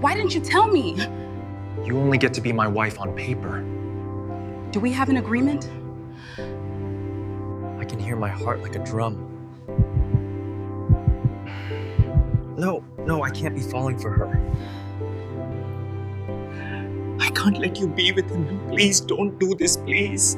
Why didn't you tell me? You only get to be my wife on paper. Do we have an agreement? I can hear my heart like a drum. No, I can't be falling for her. I can't let you be with him. Please don't do this, please.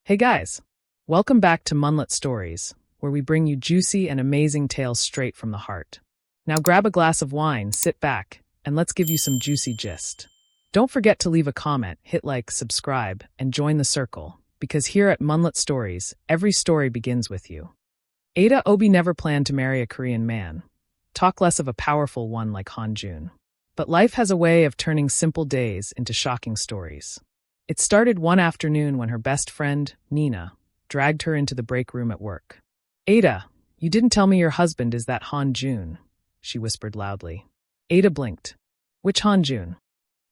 Hey guys, welcome back to Munlet Stories, where we bring you juicy and amazing tales straight from the heart. Now grab a glass of wine, sit back, and let's give you some juicy gist. Don't forget to leave a comment, hit like, subscribe, and join the circle, because here at Munlet Stories, every story begins with you. Aida Obi never planned to marry a Korean man. Talk less of a powerful one like Hanjun. But life has a way of turning simple days into shocking stories. It started one afternoon when her best friend, Nina, dragged her into the break room at work. "Aida, you didn't tell me your husband is that Hanjun," she whispered loudly. Aida blinked. "Which Hanjun?"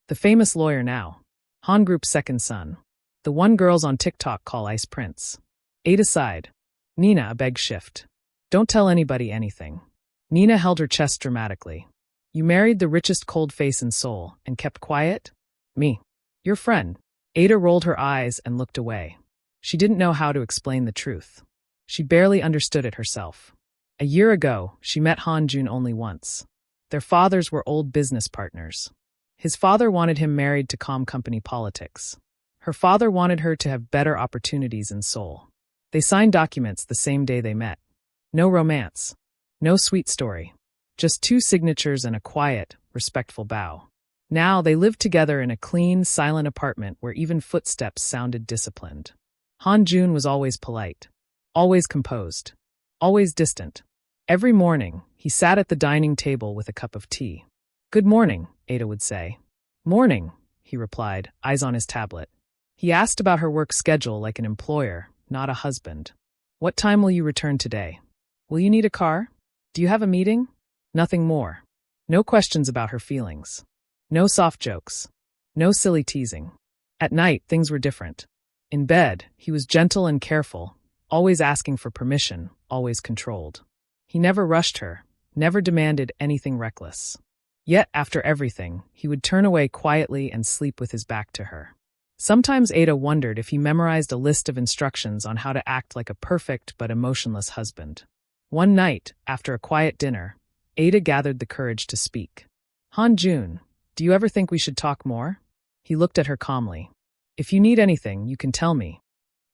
"The famous lawyer now. Han Group's second son. The one girls on TikTok call Ice Prince." Aida sighed. "Nina, a beg shift. Don't tell anybody anything." Nina held her chest dramatically. "You married the richest cold face in Seoul and kept quiet? Me. Your friend." Aida rolled her eyes and looked away. She didn't know how to explain the truth. She barely understood it herself. A year ago, she met Hanjun only once. Their fathers were old business partners. His father wanted him married to calm company politics. Her father wanted her to have better opportunities in Seoul. They signed documents the same day they met. No romance. No sweet story. Just 2 signatures and a quiet, respectful bow. Now they lived together in a clean, silent apartment where even footsteps sounded disciplined. Hanjun was always polite. Always composed. Always distant. Every morning, he sat at the dining table with a cup of tea. "Good morning," Aida would say. "Morning," he replied, eyes on his tablet. He asked about her work schedule like an employer, not a husband. "What time will you return today? Will you need a car? Do you have a meeting?" Nothing more. No questions about her feelings. No soft jokes. No silly teasing. At night, things were different. In bed, he was gentle and careful, always asking for permission, always controlled. He never rushed her, never demanded anything reckless. Yet, after everything, he would turn away quietly and sleep with his back to her. Sometimes Aida wondered if he memorized a list of instructions on how to act like a perfect but emotionless husband. One night, after a quiet dinner, Aida gathered the courage to speak. "Hanjun, do you ever think we should talk more?" He looked at her calmly. "If you need anything, you can tell me."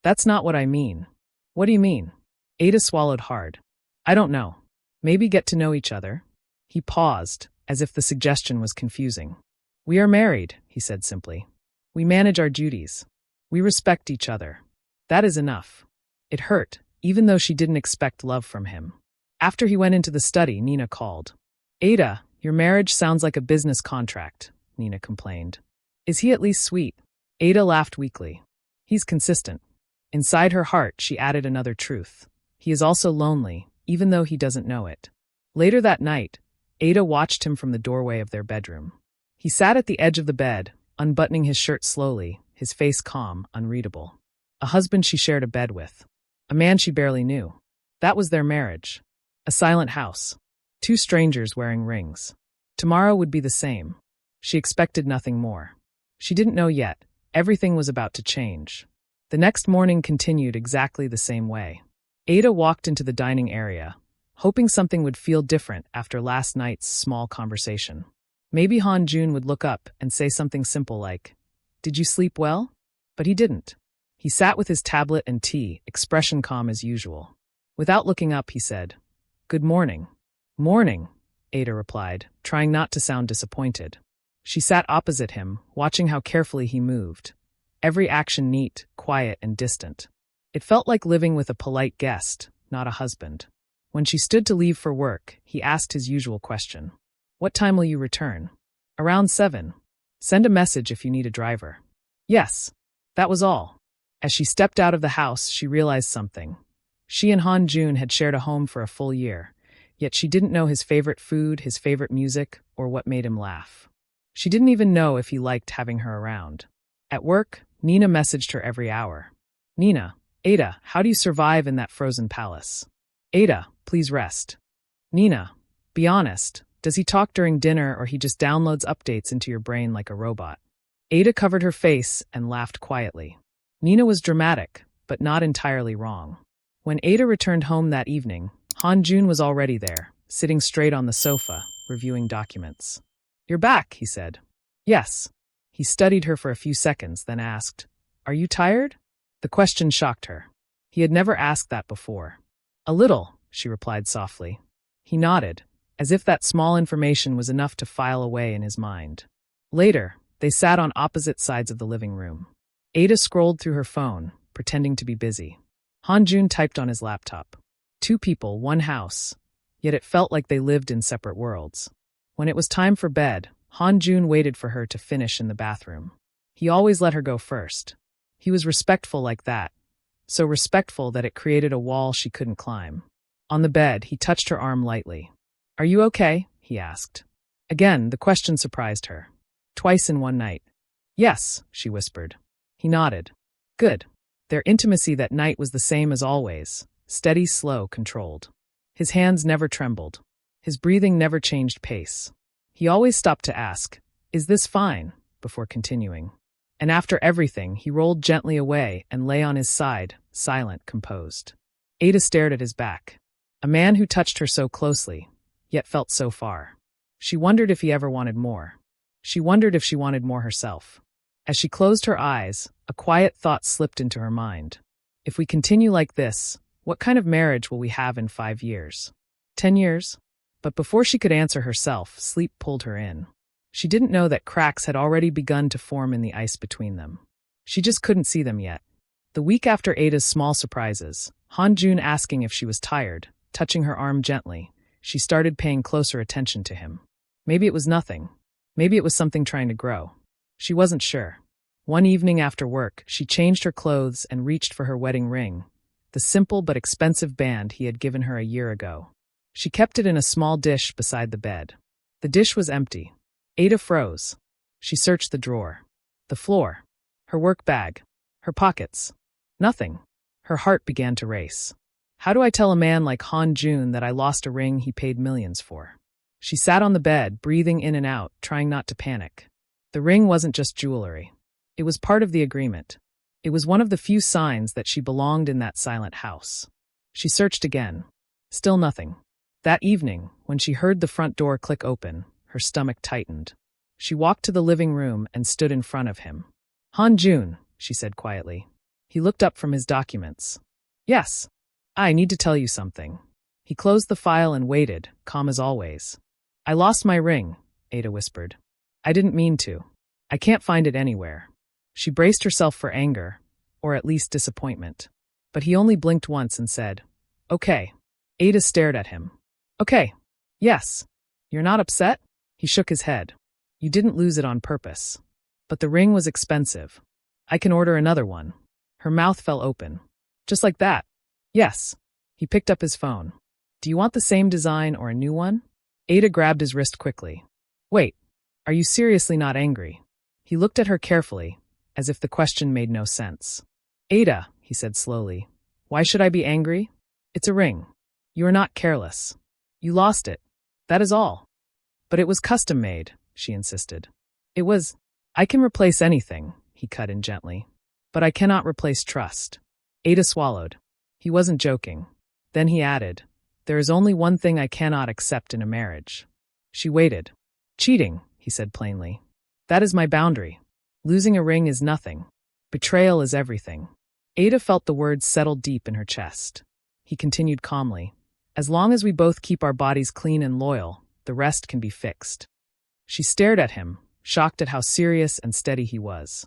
"That's not what I mean." "What do you mean?" Aida swallowed hard. "I don't know. Maybe get to know each other." He paused, as if the suggestion was confusing. "We are married," he said simply. "We manage our duties. We respect each other. That is enough." It hurt, even though she didn't expect love from him. After he went into the study, Nina called. "Aida, your marriage sounds like a business contract," Nina complained. "Is he at least sweet?" Aida laughed weakly. "He's consistent." Inside her heart, she added another truth. He is also lonely, even though he doesn't know it. Later that night, Aida watched him from the doorway of their bedroom. He sat at the edge of the bed, unbuttoning his shirt slowly, his face calm, unreadable. A husband she shared a bed with. A man she barely knew. That was their marriage. A silent house. 2 strangers wearing rings. Tomorrow would be the same. She expected nothing more. She didn't know yet. Everything was about to change. The next morning continued exactly the same way. Aida walked into the dining area, hoping something would feel different after last night's small conversation. Maybe Hanjun would look up and say something simple like, "Did you sleep well?" But he didn't. He sat with his tablet and tea, expression calm as usual. Without looking up, he said, "Good morning." "Morning," Aida replied, trying not to sound disappointed. She sat opposite him, watching how carefully he moved. Every action neat, quiet, and distant. It felt like living with a polite guest, not a husband. When she stood to leave for work, he asked his usual question. "What time will you return?" "Around 7. Send a message if you need a driver." "Yes." That was all. As she stepped out of the house, she realized something. She and Hanjun had shared a home for a full year, yet she didn't know his favorite food, his favorite music, or what made him laugh. She didn't even know if he liked having her around. At work, Nina messaged her every hour. "Nina, Aida, how do you survive in that frozen palace?" "Aida, please rest." "Nina, Be honest, does he talk during dinner or he just downloads updates into your brain like a robot? Ada covered her face and laughed quietly. Nina was dramatic, but not entirely wrong. When Ada returned home that evening, Hanjun was already there, sitting straight on the sofa, reviewing documents. "You're back," he said. "Yes." He studied her for a few seconds, then asked, "Are you tired?" The question shocked her. He had never asked that before. "A little," she replied softly. He nodded, as if that small information was enough to file away in his mind. Later, they sat on opposite sides of the living room. Ada scrolled through her phone, pretending to be busy. Hanjun typed on his laptop. 2 people, 1 house. Yet it felt like they lived in separate worlds. When it was time for bed, Hanjun waited for her to finish in the bathroom. He always let her go first. He was respectful like that, so respectful that it created a wall she couldn't climb. On the bed, he touched her arm lightly. "Are you okay?" he asked. Again, the question surprised her. Twice in one night. "Yes," she whispered. He nodded. Good. Their intimacy that night was the same as always, steady, slow, controlled. His hands never trembled. His breathing never changed pace. He always stopped to ask, "Is this fine?" before continuing. And after everything, he rolled gently away and lay on his side, silent, composed. Ada stared at his back. A man who touched her so closely, yet felt so far. She wondered if he ever wanted more. She wondered if she wanted more herself. As she closed her eyes, a quiet thought slipped into her mind. If we continue like this, what kind of marriage will we have in 5 years? 10 years? But before she could answer herself, sleep pulled her in. She didn't know that cracks had already begun to form in the ice between them. She just couldn't see them yet. The week after Ada's small surprises, Hanjun asking if she was tired, touching her arm gently, she started paying closer attention to him. Maybe it was nothing. Maybe it was something trying to grow. She wasn't sure. One evening after work, she changed her clothes and reached for her wedding ring, the simple but expensive band he had given her a year ago. She kept it in a small dish beside the bed. The dish was empty. Ada froze. She searched the drawer, the floor, her work bag, her pockets. Nothing. Her heart began to race. How do I tell a man like Hanjun that I lost a ring he paid millions for? She sat on the bed, breathing in and out, trying not to panic. The ring wasn't just jewelry. It was part of the agreement. It was one of the few signs that she belonged in that silent house. She searched again. Still nothing. That evening, when she heard the front door click open, her stomach tightened. She walked to the living room and stood in front of him. "Hanjun," she said quietly. He looked up from his documents. "Yes. I need to tell you something." He closed the file and waited, calm as always. "I lost my ring," Ada whispered. "I didn't mean to. I can't find it anywhere." She braced herself for anger, or at least disappointment. But he only blinked once and said, "Okay." Ada stared at him. "Okay. Yes. You're not upset?" He shook his head. "You didn't lose it on purpose. But the ring was expensive. I can order another one." Her mouth fell open. "Just like that?" "Yes." He picked up his phone. "Do you want the same design or a new one?" Ada grabbed his wrist quickly. "Wait. Are you seriously not angry?" He looked at her carefully, as if the question made no sense. "Ada," he said slowly, "why should I be angry? It's a ring. You are not careless. You lost it. That is all." "But it was custom-made," she insisted. "It was. I can replace anything," he cut in gently. "But I cannot replace trust." Ada swallowed. He wasn't joking. Then he added, "There is only one thing I cannot accept in a marriage." She waited. "Cheating," he said plainly. "That is my boundary. Losing a ring is nothing. Betrayal is everything." Ada felt the words settle deep in her chest. He continued calmly, "As long as we both keep our bodies clean and loyal, the rest can be fixed." She stared at him, shocked at how serious and steady he was.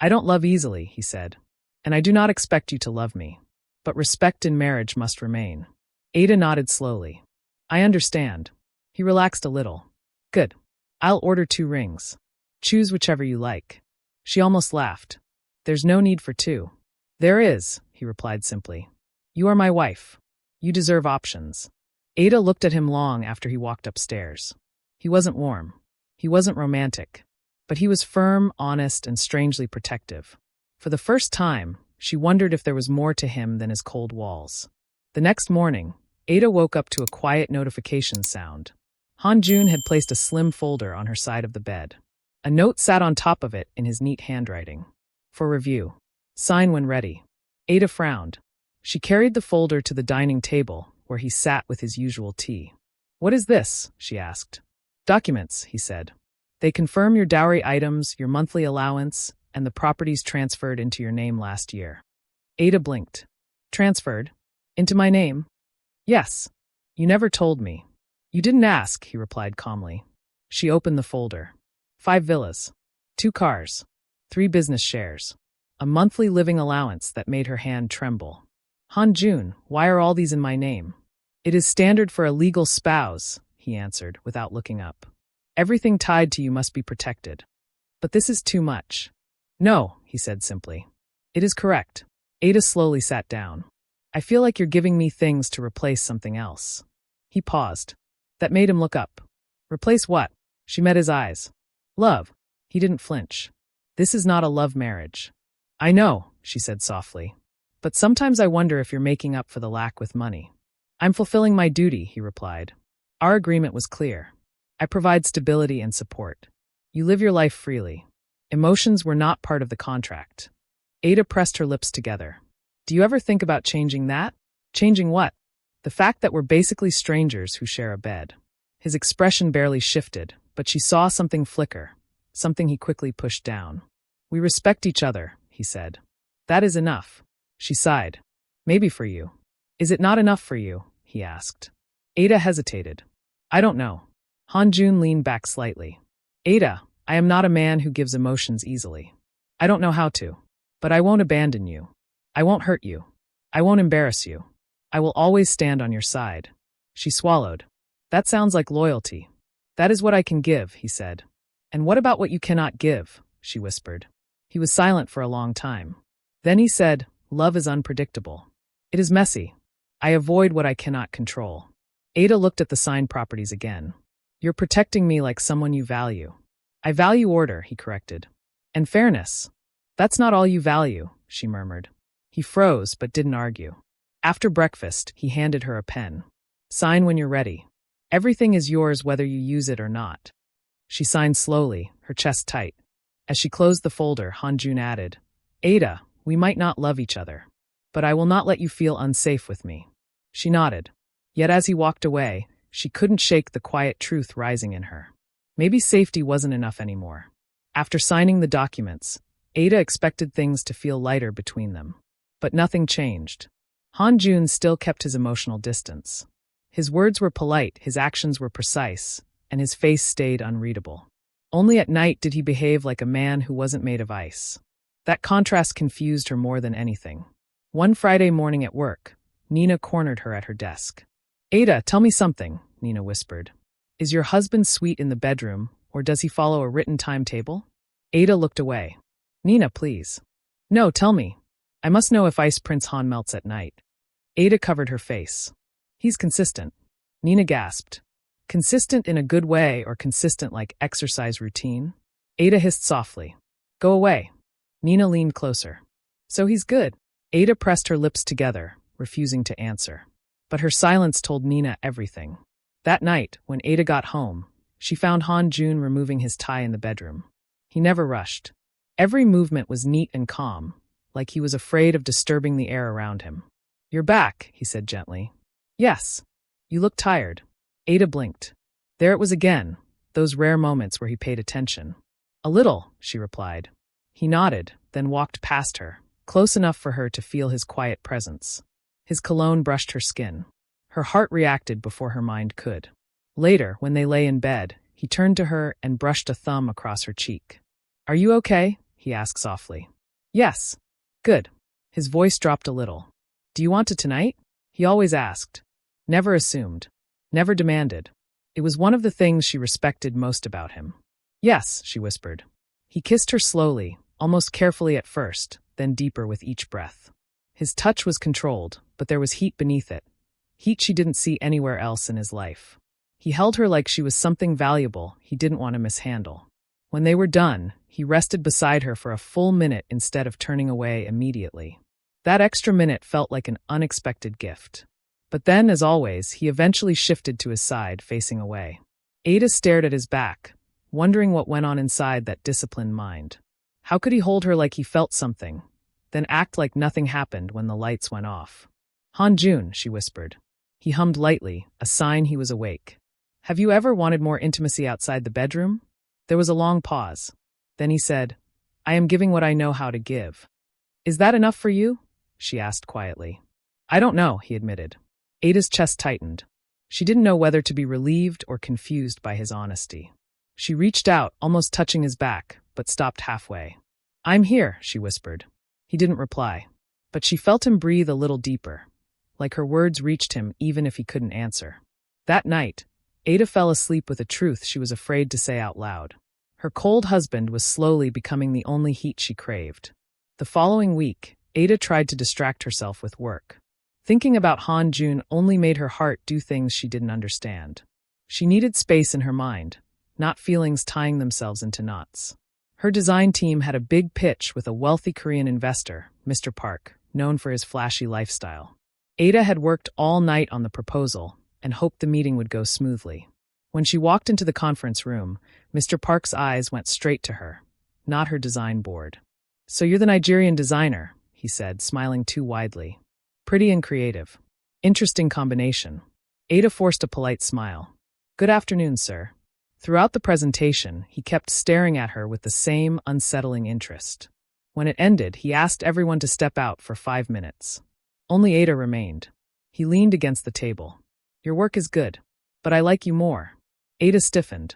"I don't love easily," he said, "and I do not expect you to love me. But respect in marriage must remain." Ada nodded slowly. "I understand." He relaxed a little. "Good. I'll order 2 rings. Choose whichever you like." She almost laughed. "There's no need for 2. "There is," he replied simply. "You are my wife. You deserve options." Ada looked at him long after he walked upstairs. He wasn't warm. He wasn't romantic. But he was firm, honest, and strangely protective. For the first time, she wondered if there was more to him than his cold walls. The next morning, Ada woke up to a quiet notification sound. Hanjun had placed a slim folder on her side of the bed. A note sat on top of it in his neat handwriting. For review. Sign when ready. Ada frowned. She carried the folder to the dining table, where he sat with his usual tea. What is this? She asked. Documents, he said. They confirm your dowry items, your monthly allowance, and the properties transferred into your name last year. Ada blinked. Transferred? Into my name? Yes. You never told me. You didn't ask, he replied calmly. She opened the folder. 5 villas. 2 cars. 3 business shares. A monthly living allowance that made her hand tremble. Hanjun, why are all these in my name? It is standard for a legal spouse, he answered without looking up. Everything tied to you must be protected. But this is too much. No, he said simply. It is correct. Ada slowly sat down. I feel like you're giving me things to replace something else. He paused. That made him look up. Replace what? She met his eyes. Love. He didn't flinch. This is not a love marriage. I know, she said softly. But sometimes I wonder if you're making up for the lack with money. I'm fulfilling my duty, he replied. Our agreement was clear. I provide stability and support. You live your life freely. Emotions were not part of the contract. Ada pressed her lips together. Do you ever think about changing that? Changing what? The fact that we're basically strangers who share a bed. His expression barely shifted, but she saw something flicker, something he quickly pushed down. We respect each other, he said. That is enough. She sighed. Maybe for you. Is it not enough for you? He asked. Ada hesitated. I don't know. Hanjun leaned back slightly. Ada, I am not a man who gives emotions easily. I don't know how to. But I won't abandon you. I won't hurt you. I won't embarrass you. I will always stand on your side. She swallowed. That sounds like loyalty. That is what I can give, he said. And what about what you cannot give? She whispered. He was silent for a long time. Then he said, love is unpredictable. It is messy. I avoid what I cannot control. Ada looked at the signed properties again. You're protecting me like someone you value. I value order, he corrected. And fairness. That's not all you value, she murmured. He froze, but didn't argue. After breakfast, he handed her a pen. Sign when you're ready. Everything is yours whether you use it or not. She signed slowly, her chest tight. As she closed the folder, Hanjun added, Ada, we might not love each other, but I will not let you feel unsafe with me. She nodded. Yet as he walked away, she couldn't shake the quiet truth rising in her. Maybe safety wasn't enough anymore. After signing the documents, Ada expected things to feel lighter between them. But nothing changed. Hanjun still kept his emotional distance. His words were polite, his actions were precise, and his face stayed unreadable. Only at night did he behave like a man who wasn't made of ice. That contrast confused her more than anything. One Friday morning at work, Nina cornered her at her desk. Ada, tell me something, Nina whispered. Is your husband sweet in the bedroom, or does he follow a written timetable? Ada looked away. Nina, please. No, tell me. I must know if Ice Prince Han melts at night. Ada covered her face. He's consistent. Nina gasped. Consistent in a good way or consistent like exercise routine? Ada hissed softly. Go away. Nina leaned closer. So he's good. Ada pressed her lips together, refusing to answer. But her silence told Nina everything. That night, when Ada got home, she found Hanjun removing his tie in the bedroom. He never rushed. Every movement was neat and calm, like he was afraid of disturbing the air around him. You're back, he said gently. Yes. You look tired. Ada blinked. There it was again, those rare moments where he paid attention. A little, she replied. He nodded, then walked past her, close enough for her to feel his quiet presence. His cologne brushed her skin. Her heart reacted before her mind could. Later, when they lay in bed, he turned to her and brushed a thumb across her cheek. Are you okay? He asked softly. Yes. Good. His voice dropped a little. Do you want it tonight? He always asked. Never assumed. Never demanded. It was one of the things she respected most about him. Yes, she whispered. He kissed her slowly, almost carefully at first, then deeper with each breath. His touch was controlled, but there was heat beneath it. Heat she didn't see anywhere else in his life. He held her like she was something valuable he didn't want to mishandle. When they were done, he rested beside her for a full minute instead of turning away immediately. That extra minute felt like an unexpected gift. But then, as always, he eventually shifted to his side, facing away. Ada stared at his back, wondering what went on inside that disciplined mind. How could he hold her like he felt something, then act like nothing happened when the lights went off? Hanjun, she whispered. He hummed lightly, a sign he was awake. Have you ever wanted more intimacy outside the bedroom? There was a long pause. Then he said, I am giving what I know how to give. Is that enough for you? She asked quietly. I don't know, he admitted. Ada's chest tightened. She didn't know whether to be relieved or confused by his honesty. She reached out, almost touching his back, but stopped halfway. I'm here, she whispered. He didn't reply, but she felt him breathe a little deeper, like her words reached him even if he couldn't answer. That night, Ada fell asleep with a truth she was afraid to say out loud. Her cold husband was slowly becoming the only heat she craved. The following week, Ada tried to distract herself with work. Thinking about Hanjun only made her heart do things she didn't understand. She needed space in her mind, not feelings tying themselves into knots. Her design team had a big pitch with a wealthy Korean investor, Mr. Park, known for his flashy lifestyle. Ada had worked all night on the proposal and hoped the meeting would go smoothly. When she walked into the conference room, Mr. Park's eyes went straight to her, not her design board. So you're the Nigerian designer, he said, smiling too widely. Pretty and creative. Interesting combination. Ada forced a polite smile. Good afternoon, sir. Throughout the presentation, he kept staring at her with the same unsettling interest. When it ended, he asked everyone to step out for 5 minutes. Only Ada remained. He leaned against the table. Your work is good, but I like you more. Ada stiffened.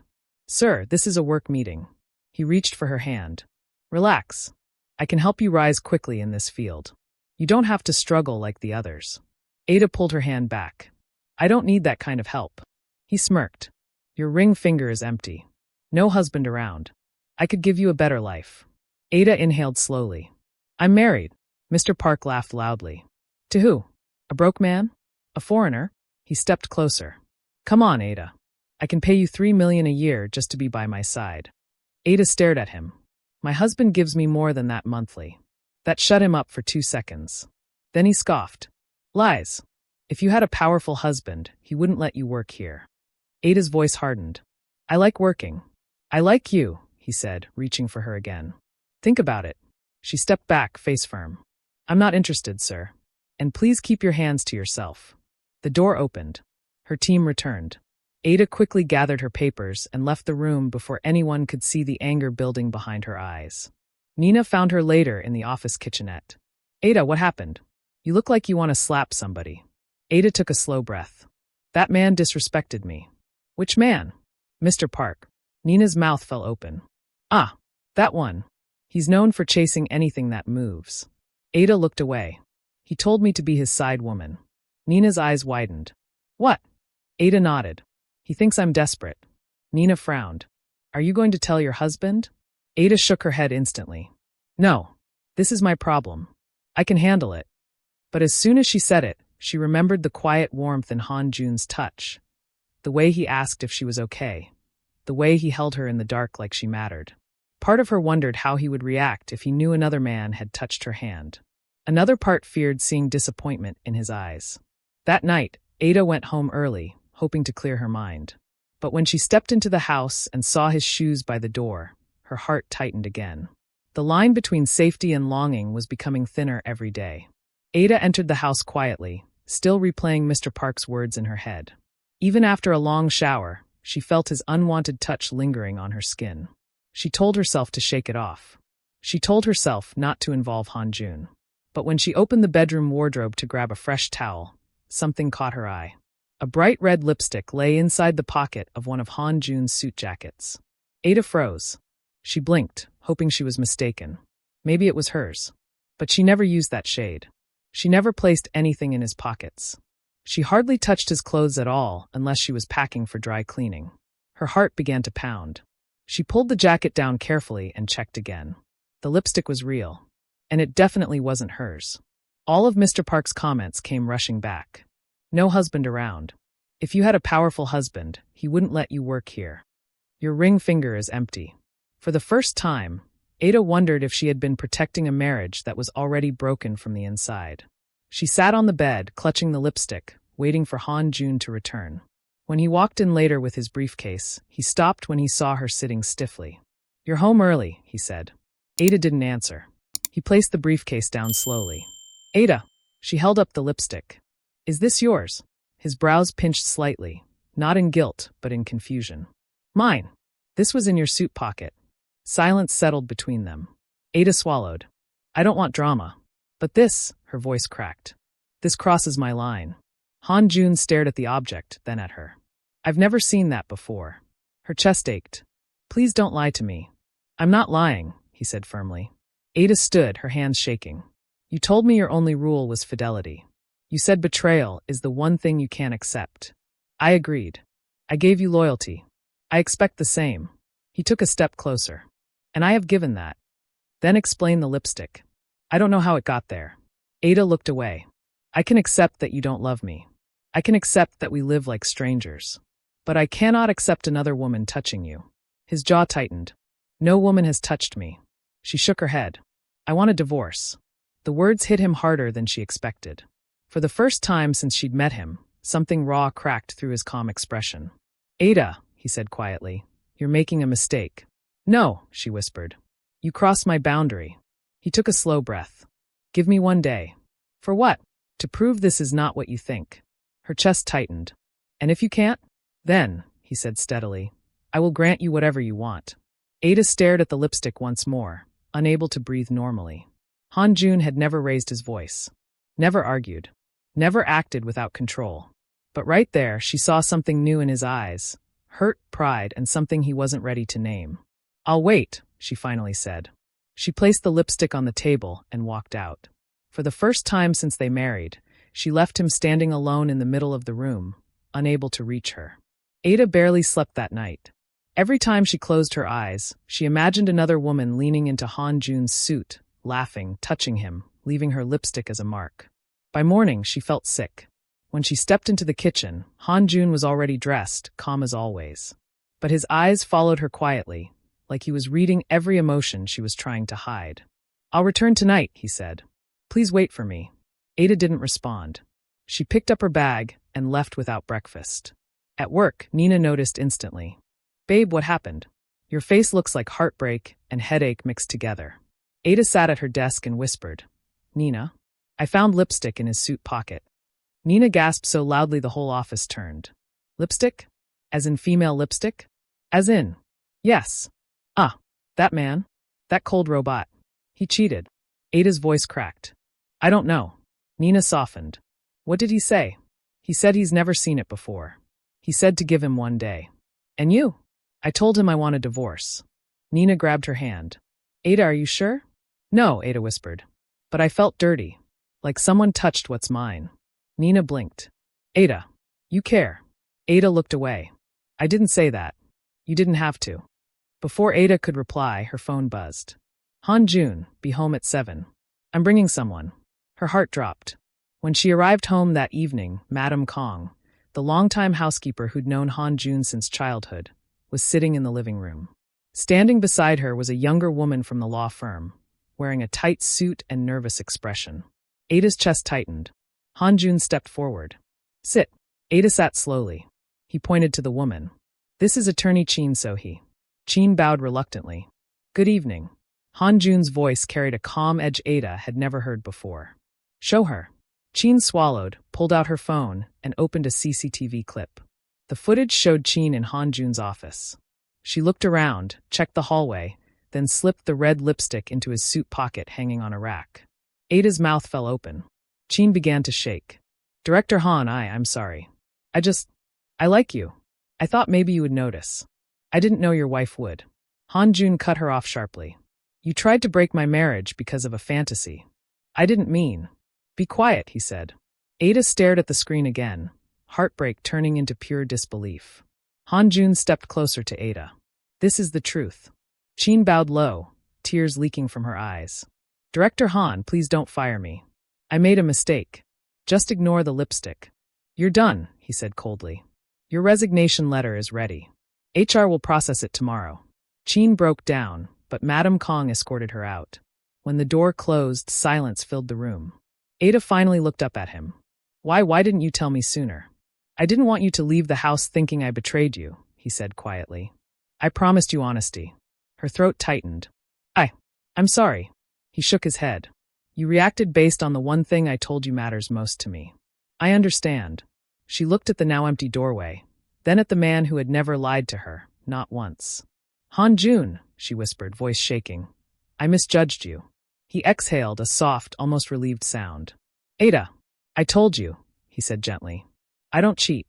Sir, this is a work meeting. He reached for her hand. Relax. I can help you rise quickly in this field. You don't have to struggle like the others. Ada pulled her hand back. I don't need that kind of help. He smirked. Your ring finger is empty. No husband around. I could give you a better life. Ada inhaled slowly. I'm married. Mr. Park laughed loudly. To who? A broke man? A foreigner? He stepped closer. Come on, Ada. I can pay you $3 million a year just to be by my side. Ada stared at him. My husband gives me more than that monthly. That shut him up for 2 seconds. Then he scoffed. Lies. If you had a powerful husband, he wouldn't let you work here. Ada's voice hardened. I like working. I like you, he said, reaching for her again. Think about it. She stepped back, face firm. I'm not interested, sir. And please keep your hands to yourself. The door opened. Her team returned. Ada quickly gathered her papers and left the room before anyone could see the anger building behind her eyes. Nina found her later in the office kitchenette. Ada, what happened? You look like you want to slap somebody. Ada took a slow breath. That man disrespected me. Which man? Mr. Park. Nina's mouth fell open. Ah, that one. He's known for chasing anything that moves. Ada looked away. He told me to be his side woman. Nina's eyes widened. What? Ada nodded. He thinks I'm desperate. Nina frowned. Are you going to tell your husband? Ada shook her head instantly. No. This is my problem. I can handle it. But as soon as she said it, she remembered the quiet warmth in Hanjun's touch. The way he asked if she was okay. The way he held her in the dark like she mattered. Part of her wondered how he would react if he knew another man had touched her hand. Another part feared seeing disappointment in his eyes. That night, Ada went home early, hoping to clear her mind. But when she stepped into the house and saw his shoes by the door, her heart tightened again. The line between safety and longing was becoming thinner every day. Ada entered the house quietly, still replaying Mr. Park's words in her head. Even after a long shower, she felt his unwanted touch lingering on her skin. She told herself to shake it off. She told herself not to involve Hanjun. But when she opened the bedroom wardrobe to grab a fresh towel, something caught her eye. A bright red lipstick lay inside the pocket of one of Hanjun's suit jackets. Ada froze. She blinked, hoping she was mistaken. Maybe it was hers. But she never used that shade. She never placed anything in his pockets. She hardly touched his clothes at all unless she was packing for dry cleaning. Her heart began to pound. She pulled the jacket down carefully and checked again. The lipstick was real. And it definitely wasn't hers. All of Mr. Park's comments came rushing back. No husband around. If you had a powerful husband, he wouldn't let you work here. Your ring finger is empty. For the first time, Ada wondered if she had been protecting a marriage that was already broken from the inside. She sat on the bed, clutching the lipstick, waiting for Hanjun to return. When he walked in later with his briefcase, he stopped when he saw her sitting stiffly. "You're home early," he said. Ada didn't answer. He placed the briefcase down slowly. "Ada." She held up the lipstick. "Is this yours?" His brows pinched slightly, not in guilt, but in confusion. "Mine. This was in your suit pocket." Silence settled between them. Ada swallowed. "I don't want drama. But this," her voice cracked. "This crosses my line." Hanjun stared at the object, then at her. "I've never seen that before." Her chest ached. "Please don't lie to me." "I'm not lying," he said firmly. Ada stood, her hands shaking. "You told me your only rule was fidelity. You said betrayal is the one thing you can't accept." "I agreed. I gave you loyalty. I expect the same." He took a step closer. "And I have given that." Then explain the lipstick. "I don't know how it got there." Ada looked away. "I can accept that you don't love me. I can accept that we live like strangers. But I cannot accept another woman touching you." His jaw tightened. "No woman has touched me." She shook her head. "I want a divorce." The words hit him harder than she expected. For the first time since she'd met him, something raw cracked through his calm expression. "Ada," he said quietly, "you're making a mistake." "No," she whispered. "You crossed my boundary." He took a slow breath. "Give me 1 day." "For what?" "To prove this is not what you think." Her chest tightened. "And if you can't?" "Then," he said steadily, "I will grant you whatever you want." Ada stared at the lipstick once more, unable to breathe normally. Hanjun had never raised his voice. Never argued. Never acted without control. But right there, she saw something new in his eyes. Hurt, pride, and something he wasn't ready to name. "I'll wait," she finally said. She placed the lipstick on the table and walked out. For the first time since they married, she left him standing alone in the middle of the room, unable to reach her. Ada barely slept that night. Every time she closed her eyes, she imagined another woman leaning into Hanjun's suit, laughing, touching him, leaving her lipstick as a mark. By morning, she felt sick. When she stepped into the kitchen, Hanjun was already dressed, calm as always. But his eyes followed her quietly, like he was reading every emotion she was trying to hide. "I'll return tonight," he said. "Please wait for me." Ada didn't respond. She picked up her bag and left without breakfast. At work, Nina noticed instantly. "Babe, what happened? Your face looks like heartbreak and headache mixed together." Ada sat at her desk and whispered, "Nina, I found lipstick in his suit pocket." Nina gasped so loudly the whole office turned. "Lipstick? As in female lipstick?" "As in, yes." "Ah, that man? That cold robot. He cheated." Ada's voice cracked. "I don't know." Nina softened. "What did he say?" "He said he's never seen it before. He said to give him 1 day." "And you?" "I told him I want a divorce." Nina grabbed her hand. "Ada, are you sure?" "No," Ada whispered. "But I felt dirty. Like someone touched what's mine." Nina blinked. "Ada, you care." Ada looked away. "I didn't say that. You didn't have to." Before Ada could reply, her phone buzzed. "Hanjun, be home at 7. I'm bringing someone." Her heart dropped. When she arrived home that evening, Madame Kong, the longtime housekeeper who'd known Hanjun since childhood, was sitting in the living room. Standing beside her was a younger woman from the law firm, wearing a tight suit and nervous expression. Ada's chest tightened. Hanjun stepped forward. "Sit." Ada sat slowly. He pointed to the woman. "This is Attorney Chin So-hee." Chin bowed reluctantly. "Good evening." Hanjun's voice carried a calm edge Ada had never heard before. "Show her." Chin swallowed, pulled out her phone, and opened a CCTV clip. The footage showed Chin in Hanjun's office. She looked around, checked the hallway, then slipped the red lipstick into his suit pocket hanging on a rack. Ada's mouth fell open. Chin began to shake. "Director Han, I'm sorry. I like you. I thought maybe you would notice. I didn't know your wife would." Hanjun cut her off sharply. "You tried to break my marriage because of a fantasy. I didn't mean." "Be quiet," he said. Ada stared at the screen again, heartbreak turning into pure disbelief. Hanjun stepped closer to Ada. "This is the truth." Chin bowed low, tears leaking from her eyes. "Director Han, please don't fire me. I made a mistake. Just ignore the lipstick." "You're done," he said coldly. "Your resignation letter is ready. HR will process it tomorrow." Chin broke down, but Madame Kong escorted her out. When the door closed, silence filled the room. Ada finally looked up at him. Why didn't you tell me sooner?" I didn't want you to leave the house thinking I betrayed you, he said quietly. I promised you honesty. Her throat tightened. I'm sorry. He shook his head. You reacted based on the one thing I told you matters most to me. I understand. She looked at the now empty doorway, then at the man who had never lied to her, not once. Hanjun, she whispered, voice shaking. I misjudged you. He exhaled a soft, almost relieved sound. Aida, I told you, he said gently. I don't cheat.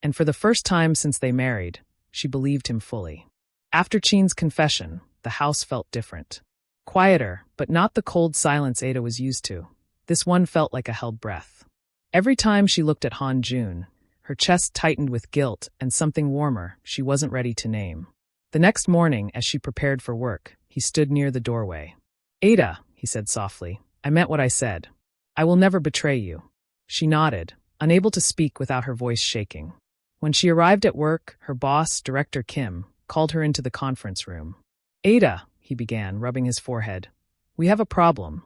And for the first time since they married, she believed him fully. After Chin's confession, the house felt different. Quieter, but not the cold silence Aida was used to. This one felt like a held breath. Every time she looked at Hanjun, her chest tightened with guilt and something warmer she wasn't ready to name. The next morning, as she prepared for work, he stood near the doorway. Aida, he said softly, I meant what I said. I will never betray you. She nodded, unable to speak without her voice shaking. When she arrived at work, her boss, Director Kim, called her into the conference room. Aida, he began, rubbing his forehead. We have a problem.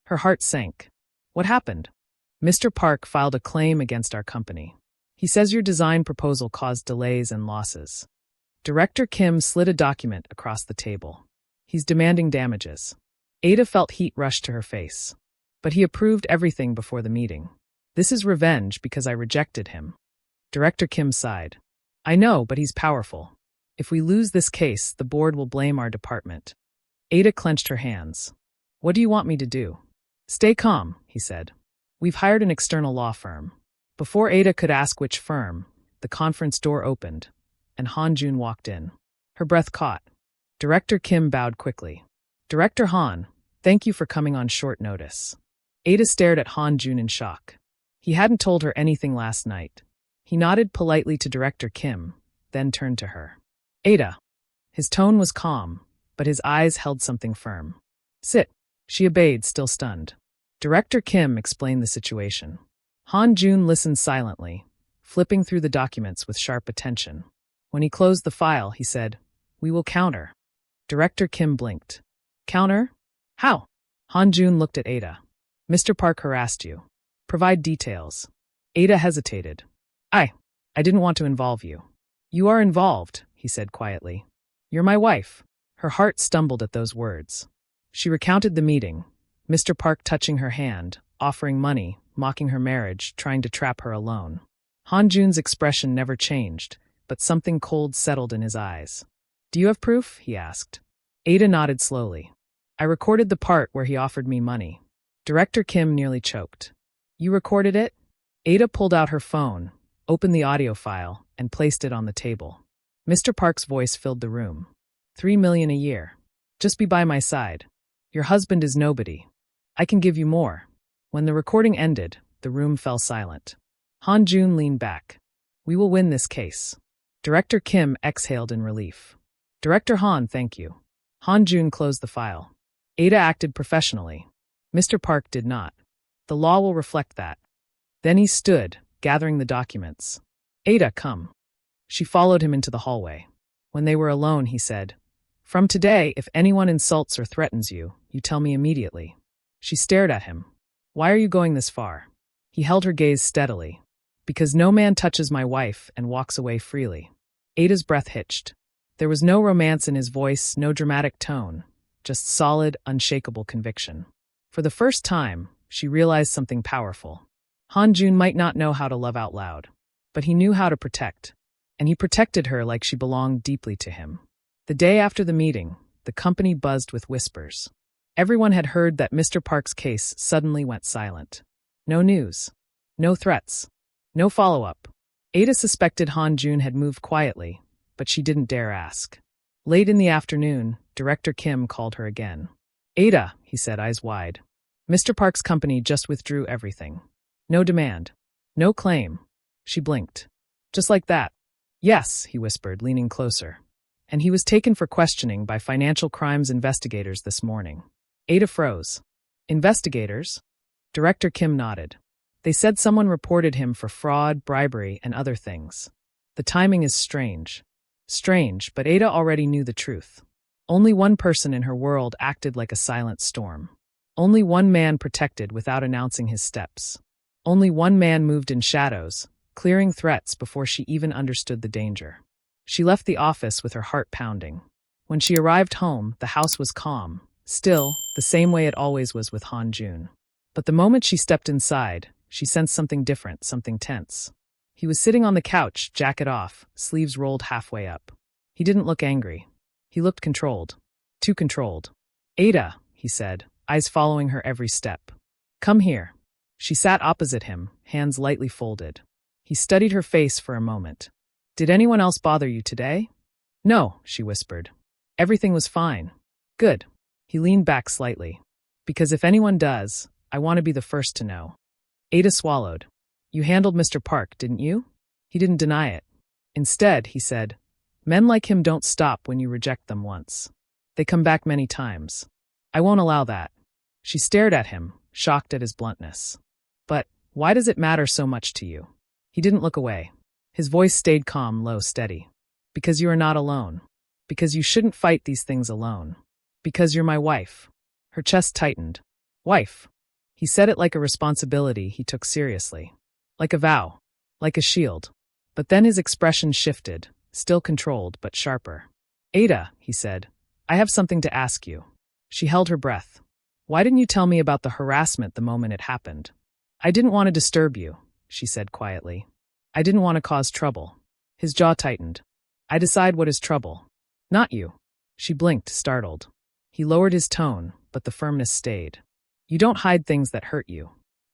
Her heart sank. What happened? Mr. Park filed a claim against our company. He says your design proposal caused delays and losses. Director Kim slid a document across the table. He's demanding damages. Aida felt heat rush to her face. But he approved everything before the meeting. This is revenge because I rejected him. Director Kim sighed. I know, but he's powerful. If we lose this case, the board will blame our department. Aida clenched her hands. What do you want me to do? Stay calm, he said. We've hired an external law firm. Before Aida could ask which firm, the conference door opened, and Hanjun walked in. Her breath caught. Director Kim bowed quickly. Director Han, thank you for coming on short notice. Aida stared at Hanjun in shock. He hadn't told her anything last night. He nodded politely to Director Kim, then turned to her. Aida. His tone was calm, but his eyes held something firm. Sit. She obeyed, still stunned. Director Kim explained the situation. Hanjun listened silently, flipping through the documents with sharp attention. When he closed the file, he said, We will counter. Director Kim blinked. Counter? How? Hanjun looked at Aida. Mr. Park harassed you. Provide details. Aida hesitated. I didn't want to involve you. You are involved, he said quietly. You're my wife. Her heart stumbled at those words. She recounted the meeting, Mr. Park touching her hand, offering money, mocking her marriage, trying to trap her alone. Hanjun's expression never changed, but something cold settled in his eyes. Do you have proof? He asked. Aida nodded slowly. I recorded the part where he offered me money. Director Kim nearly choked. You recorded it? Aida pulled out her phone, opened the audio file, and placed it on the table. Mr. Park's voice filled the room. $3 million a year. Just be by my side. Your husband is nobody. I can give you more. When the recording ended, the room fell silent. Hanjun leaned back. We will win this case. Director Kim exhaled in relief. Director Han, thank you. Hanjun closed the file. Aida acted professionally. Mr. Park did not. The law will reflect that. Then he stood, gathering the documents. Aida, come. She followed him into the hallway. When they were alone, he said, From today, if anyone insults or threatens you, you tell me immediately. She stared at him. Why are you going this far? He held her gaze steadily. Because no man touches my wife and walks away freely. Aida's breath hitched. There was no romance in his voice, no dramatic tone, just solid, unshakable conviction. For the first time, she realized something powerful. Hanjun might not know how to love out loud, but he knew how to protect, and he protected her like she belonged deeply to him. The day after the meeting, the company buzzed with whispers. Everyone had heard that Mr. Park's case suddenly went silent. No news. No threats. No follow-up. Aida suspected Hanjun had moved quietly, but she didn't dare ask. Late in the afternoon, Director Kim called her again. Aida, he said, eyes wide. Mr. Park's company just withdrew everything. No demand. No claim. She blinked. Just like that. Yes, he whispered, leaning closer. And he was taken for questioning by financial crimes investigators this morning. Aida froze. Investigators? Director Kim nodded. They said someone reported him for fraud, bribery, and other things. The timing is strange. Strange, but Aida already knew the truth. Only one person in her world acted like a silent storm. Only one man protected without announcing his steps. Only one man moved in shadows, clearing threats before she even understood the danger. She left the office with her heart pounding. When she arrived home, the house was calm, still, the same way it always was with Hanjun. But the moment she stepped inside, she sensed something different, something tense. He was sitting on the couch, jacket off, sleeves rolled halfway up. He didn't look angry. He looked controlled. Too controlled. "Ada," he said, eyes following her every step. "Come here." She sat opposite him, hands lightly folded. He studied her face for a moment. "Did anyone else bother you today?" "No," she whispered. "Everything was fine." "Good." He leaned back slightly. "Because if anyone does, I want to be the first to know." Ada swallowed. "You handled Mr. Park, didn't you?" He didn't deny it. Instead, he said, "Men like him don't stop when you reject them once. They come back many times. I won't allow that." She stared at him, shocked at his bluntness. "But why does it matter so much to you?" He didn't look away. His voice stayed calm, low, steady. "Because you are not alone. Because you shouldn't fight these things alone. Because you're my wife." Her chest tightened. "Wife." He said it like a responsibility he took seriously. Like a vow. Like a shield. But then his expression shifted, still controlled but sharper. "Ada," he said, "I have something to ask you." She held her breath. "Why didn't you tell me about the harassment the moment it happened?" "I didn't want to disturb you," she said quietly. "I didn't want to cause trouble." His jaw tightened. "I decide what is trouble. Not you." She blinked, startled. He lowered his tone, but the firmness stayed. "You don't hide things that hurt you.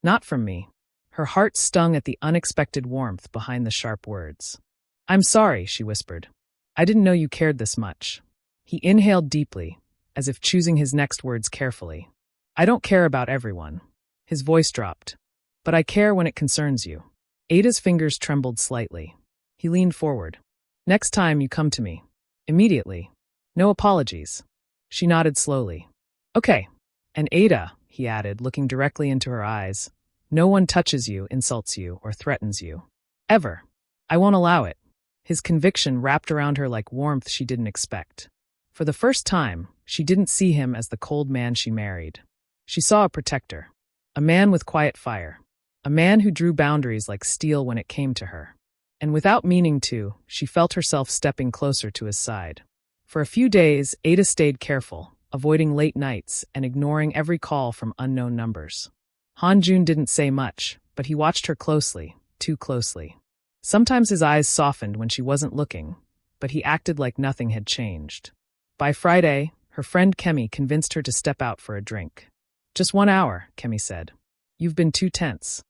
Not from me." Her heart stung at the unexpected warmth behind the sharp words. "I'm sorry," she whispered. "I didn't know you cared this much." He inhaled deeply, as if choosing his next words carefully. "I don't care about everyone." His voice dropped. "But I care when it concerns you." Ada's fingers trembled slightly. He leaned forward. "Next time you come to me. Immediately. No apologies." She nodded slowly. "Okay. And Ada," he added, looking directly into her eyes, "no one touches you, insults you, or threatens you. Ever. I won't allow it." His conviction wrapped around her like warmth she didn't expect. For the first time, she didn't see him as the cold man she married. She saw a protector. A man with quiet fire. A man who drew boundaries like steel when it came to her. And without meaning to, she felt herself stepping closer to his side. For a few days, Ada stayed careful, avoiding late nights and ignoring every call from unknown numbers. Hanjun didn't say much, but he watched her closely, too closely. Sometimes his eyes softened when she wasn't looking, but he acted like nothing had changed. By Friday, her friend Kemi convinced her to step out for a drink. "Just 1 hour," Kemi said. "You've been too tense."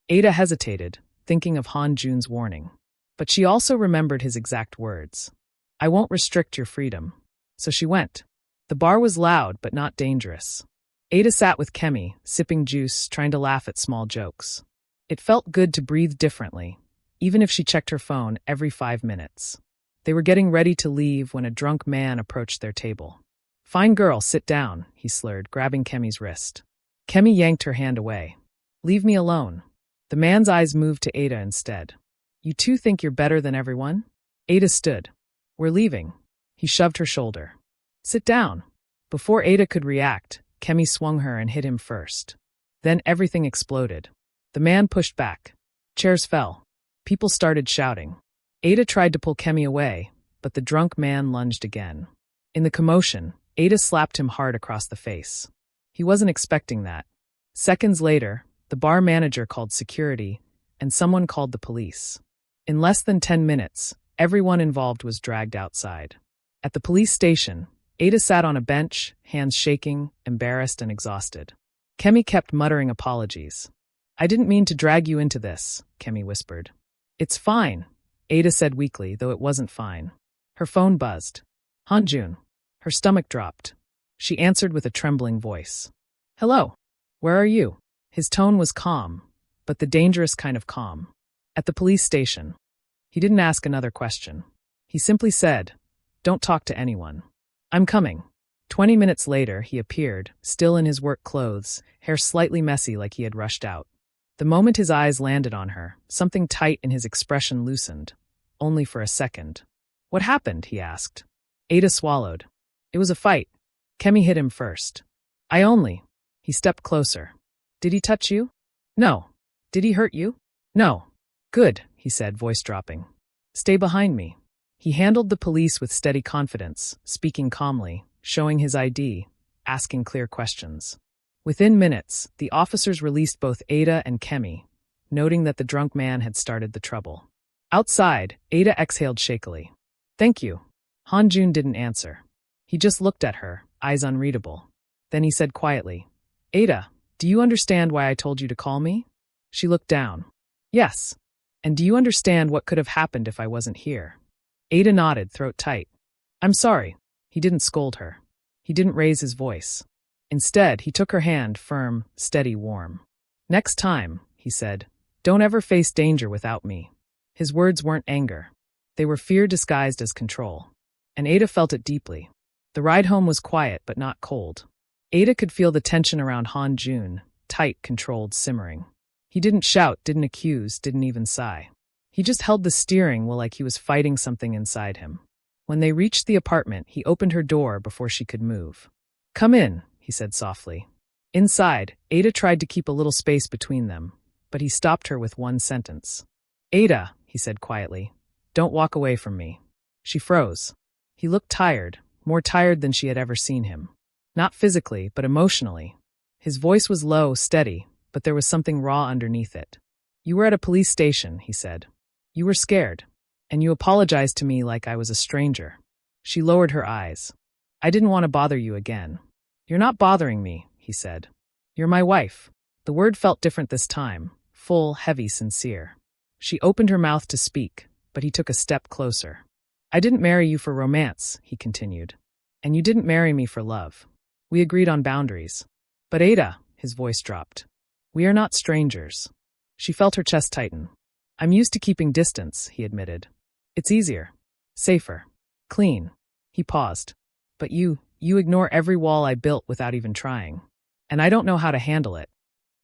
Ada hesitated, thinking of Hanjun's warning. But she also remembered his exact words. "I won't restrict your freedom." So she went. The bar was loud but not dangerous. Ada sat with Kemi, sipping juice, trying to laugh at small jokes. It felt good to breathe differently, even if she checked her phone every 5 minutes. They were getting ready to leave when a drunk man approached their table. "Fine girl, sit down," he slurred, grabbing Kemi's wrist. Kemi yanked her hand away. "Leave me alone." The man's eyes moved to Ada instead. "You two think you're better than everyone?" Ada stood. "We're leaving." He shoved her shoulder. "Sit down." Before Ada could react, Kemi swung her and hit him first. Then everything exploded. The man pushed back. Chairs fell. People started shouting. Ada tried to pull Kemi away, but the drunk man lunged again. In the commotion, Ada slapped him hard across the face. He wasn't expecting that. Seconds later, the bar manager called security, and someone called the police. In less than 10 minutes, everyone involved was dragged outside. At the police station, Ada sat on a bench, hands shaking, embarrassed and exhausted. Kemi kept muttering apologies. "I didn't mean to drag you into this," Kemi whispered. "It's fine," Ada said weakly, though it wasn't fine. Her phone buzzed. Hanjun. Her stomach dropped. She answered with a trembling voice. "Hello. Where are you?" His tone was calm, but the dangerous kind of calm. "At the police station." He didn't ask another question. He simply said, "Don't talk to anyone. I'm coming." 20 minutes later, he appeared, still in his work clothes, hair slightly messy like he had rushed out. The moment his eyes landed on her, something tight in his expression loosened, only for a second. "What happened?" he asked. Ada swallowed. "It was a fight. Kemi hit him first." He stepped closer. "Did he touch you?" "No." "Did he hurt you?" "No." "Good," he said, voice dropping. Stay behind me. He handled the police with steady confidence, speaking calmly, showing his ID, asking clear questions. Within minutes, the officers released both Aida and Kemi, noting that the drunk man had started the trouble. Outside, Aida exhaled shakily. Thank you. Hanjun didn't answer. He just looked at her, eyes unreadable. Then he said quietly, Aida, do you understand why I told you to call me? She looked down. Yes. And do you understand what could have happened if I wasn't here? Aida nodded, throat tight. I'm sorry. He didn't scold her. He didn't raise his voice. Instead, he took her hand, firm, steady, warm. Next time, he said, don't ever face danger without me. His words weren't anger. They were fear disguised as control. And Aida felt it deeply. The ride home was quiet but not cold. Aida could feel the tension around Hanjun, tight, controlled, simmering. He didn't shout, didn't accuse, didn't even sigh. He just held the steering wheel like he was fighting something inside him. When they reached the apartment, he opened her door before she could move. Come in, he said softly. Inside, Aida tried to keep a little space between them, but he stopped her with one sentence. Aida, he said quietly, don't walk away from me. She froze. He looked tired, more tired than she had ever seen him. Not physically, but emotionally. His voice was low, steady, but there was something raw underneath it. You were at a police station, he said. You were scared, and you apologized to me like I was a stranger. She lowered her eyes. I didn't want to bother you again. You're not bothering me, he said. You're my wife. The word felt different this time, full, heavy, sincere. She opened her mouth to speak, but he took a step closer. I didn't marry you for romance, he continued. And you didn't marry me for love. We agreed on boundaries. But Aida, his voice dropped. We are not strangers. She felt her chest tighten. I'm used to keeping distance, he admitted. It's easier. Safer. Clean. He paused. But you ignore every wall I built without even trying. And I don't know how to handle it.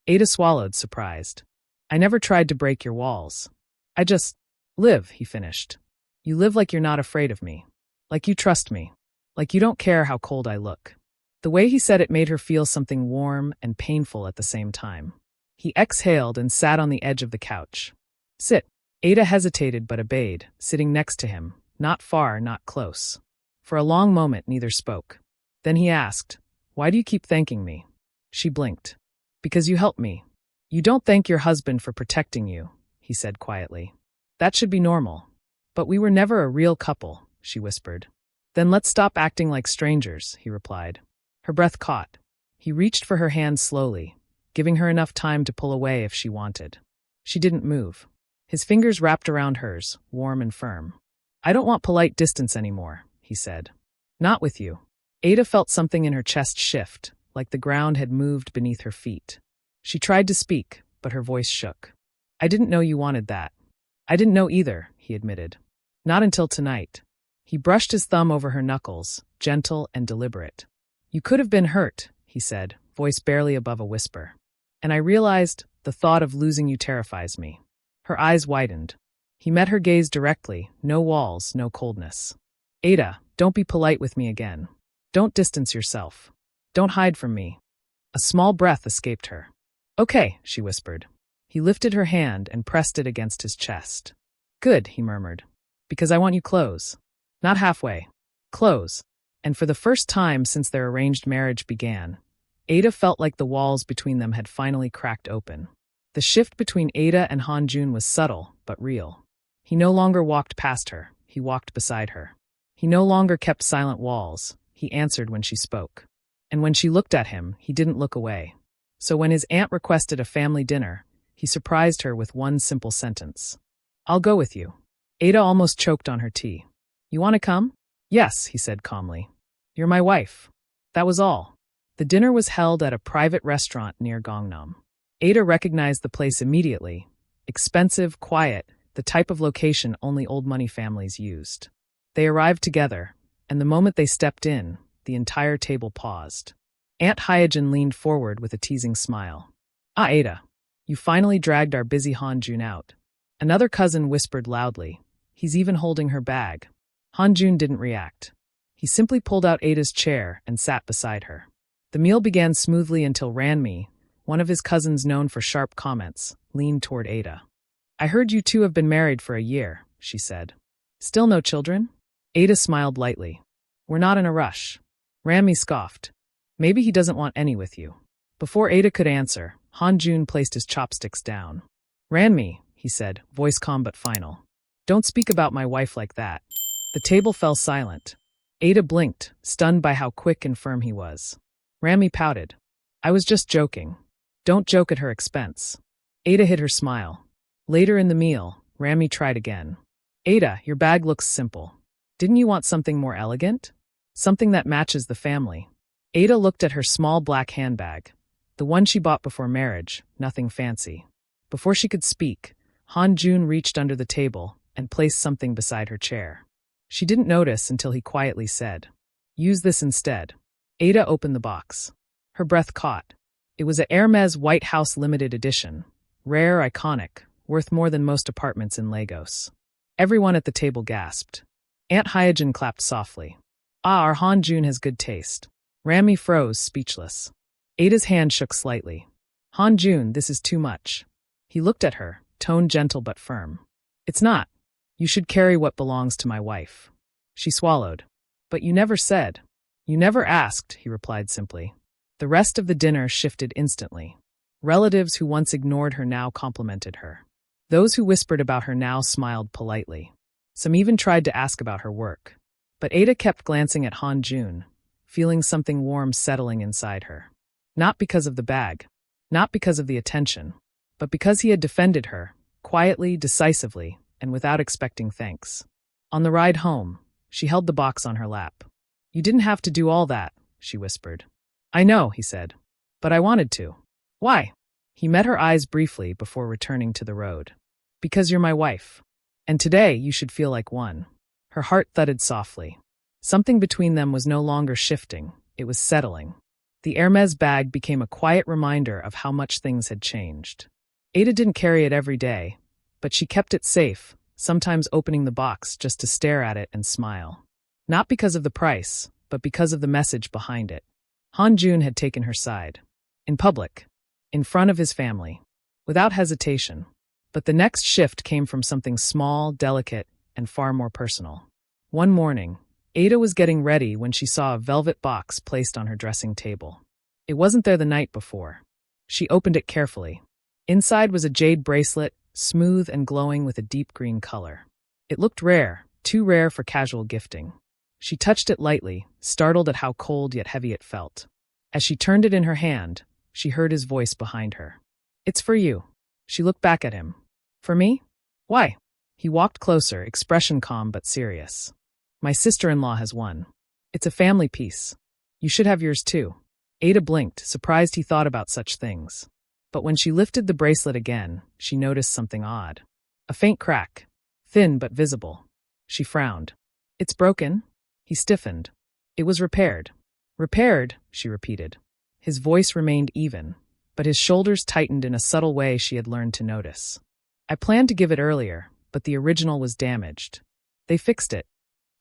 Aida swallowed, surprised. I never tried to break your walls. I just live, he finished. You live like you're not afraid of me. Like you trust me. Like you don't care how cold I look. The way he said it made her feel something warm and painful at the same time. He exhaled and sat on the edge of the couch. Sit. Aida hesitated but obeyed, sitting next to him, not far, not close. For a long moment, neither spoke. Then he asked, Why do you keep thanking me? She blinked. Because you helped me. You don't thank your husband for protecting you, he said quietly. That should be normal. But we were never a real couple, she whispered. Then let's stop acting like strangers, he replied. Her breath caught. He reached for her hand slowly, giving her enough time to pull away if she wanted. She didn't move. His fingers wrapped around hers, warm and firm. I don't want polite distance anymore, he said. Not with you. Aida felt something in her chest shift, like the ground had moved beneath her feet. She tried to speak, but her voice shook. I didn't know you wanted that. I didn't know either, he admitted. Not until tonight. He brushed his thumb over her knuckles, gentle and deliberate. You could have been hurt, he said, voice barely above a whisper. And I realized the thought of losing you terrifies me. Her eyes widened. He met her gaze directly, no walls, no coldness. Aida, don't be polite with me again. Don't distance yourself. Don't hide from me. A small breath escaped her. Okay, she whispered. He lifted her hand and pressed it against his chest. Good, he murmured. Because I want you close. Not halfway. Close. And for the first time since their arranged marriage began, Aida felt like the walls between them had finally cracked open. The shift between Aida and Hanjun was subtle, but real. He no longer walked past her, he walked beside her. He no longer kept silent walls, he answered when she spoke. And when she looked at him, he didn't look away. So when his aunt requested a family dinner, he surprised her with one simple sentence. I'll go with you. Aida almost choked on her tea. You want to come? Yes, he said calmly. You're my wife. That was all. The dinner was held at a private restaurant near Gangnam. Aida recognized the place immediately. Expensive, quiet, the type of location only old money families used. They arrived together, and the moment they stepped in, the entire table paused. Aunt Hyojin leaned forward with a teasing smile. Ah, Aida, you finally dragged our busy Hanjun out. Another cousin whispered loudly. He's even holding her bag. Hanjun didn't react. He simply pulled out Aida's chair and sat beside her. The meal began smoothly until Ranmi, one of his cousins known for sharp comments, leaned toward Aida. I heard you two have been married for a year, she said. Still no children? Ada smiled lightly. We're not in a rush. Rami scoffed. Maybe he doesn't want any with you. Before Ada could answer, Hanjun placed his chopsticks down. Ranmi, he said, voice calm but final. Don't speak about my wife like that. The table fell silent. Ada blinked, stunned by how quick and firm he was. Rami pouted. I was just joking. Don't joke at her expense. Ada hid her smile. Later in the meal, Rami tried again. Ada, your bag looks simple. Didn't you want something more elegant? Something that matches the family. Ada looked at her small black handbag. The one she bought before marriage, nothing fancy. Before she could speak, Hanjun reached under the table and placed something beside her chair. She didn't notice until he quietly said, Use this instead. Ada opened the box. Her breath caught. It was a Hermes White House limited edition. Rare, iconic, worth more than most apartments in Lagos. Everyone at the table gasped. Aunt Hyojin clapped softly. Ah, our Hanjun has good taste. Rami froze, speechless. Ada's hand shook slightly. Hanjun, this is too much. He looked at her, tone gentle but firm. It's not. You should carry what belongs to my wife. She swallowed. But you never said. You never asked, he replied simply. The rest of the dinner shifted instantly. Relatives who once ignored her now complimented her. Those who whispered about her now smiled politely. Some even tried to ask about her work. But Ada kept glancing at Hanjun, feeling something warm settling inside her. Not because of the bag, not because of the attention, but because he had defended her, quietly, decisively, and without expecting thanks. On the ride home, she held the box on her lap. You didn't have to do all that, she whispered. I know, he said. But I wanted to. Why? He met her eyes briefly before returning to the road. Because you're my wife. And today you should feel like one. Her heart thudded softly. Something between them was no longer shifting, it was settling. The Hermes bag became a quiet reminder of how much things had changed. Ada didn't carry it every day, but she kept it safe, sometimes opening the box just to stare at it and smile. Not because of the price, but because of the message behind it. Hanjun had taken her side. In public. In front of his family. Without hesitation. But the next shift came from something small, delicate, and far more personal. One morning, Ada was getting ready when she saw a velvet box placed on her dressing table. It wasn't there the night before. She opened it carefully. Inside was a jade bracelet, smooth and glowing with a deep green color. It looked rare, too rare for casual gifting. She touched it lightly, startled at how cold yet heavy it felt. As she turned it in her hand, she heard his voice behind her. It's for you. She looked back at him. For me? Why? He walked closer, expression calm but serious. My sister-in-law has one. It's a family piece. You should have yours too. Ada blinked, surprised he thought about such things. But when she lifted the bracelet again, she noticed something odd. A faint crack. Thin but visible. She frowned. It's broken? He stiffened. It was repaired. Repaired, she repeated. His voice remained even, but his shoulders tightened in a subtle way she had learned to notice. I planned to give it earlier, but the original was damaged. They fixed it.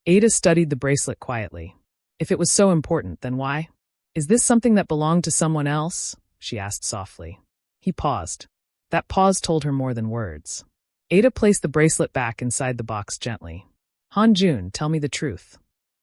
Ada studied the bracelet quietly. If it was so important, then why? Is this something that belonged to someone else? She asked softly. He paused. That pause told her more than words. Ada placed the bracelet back inside the box gently. Hanjun, tell me the truth.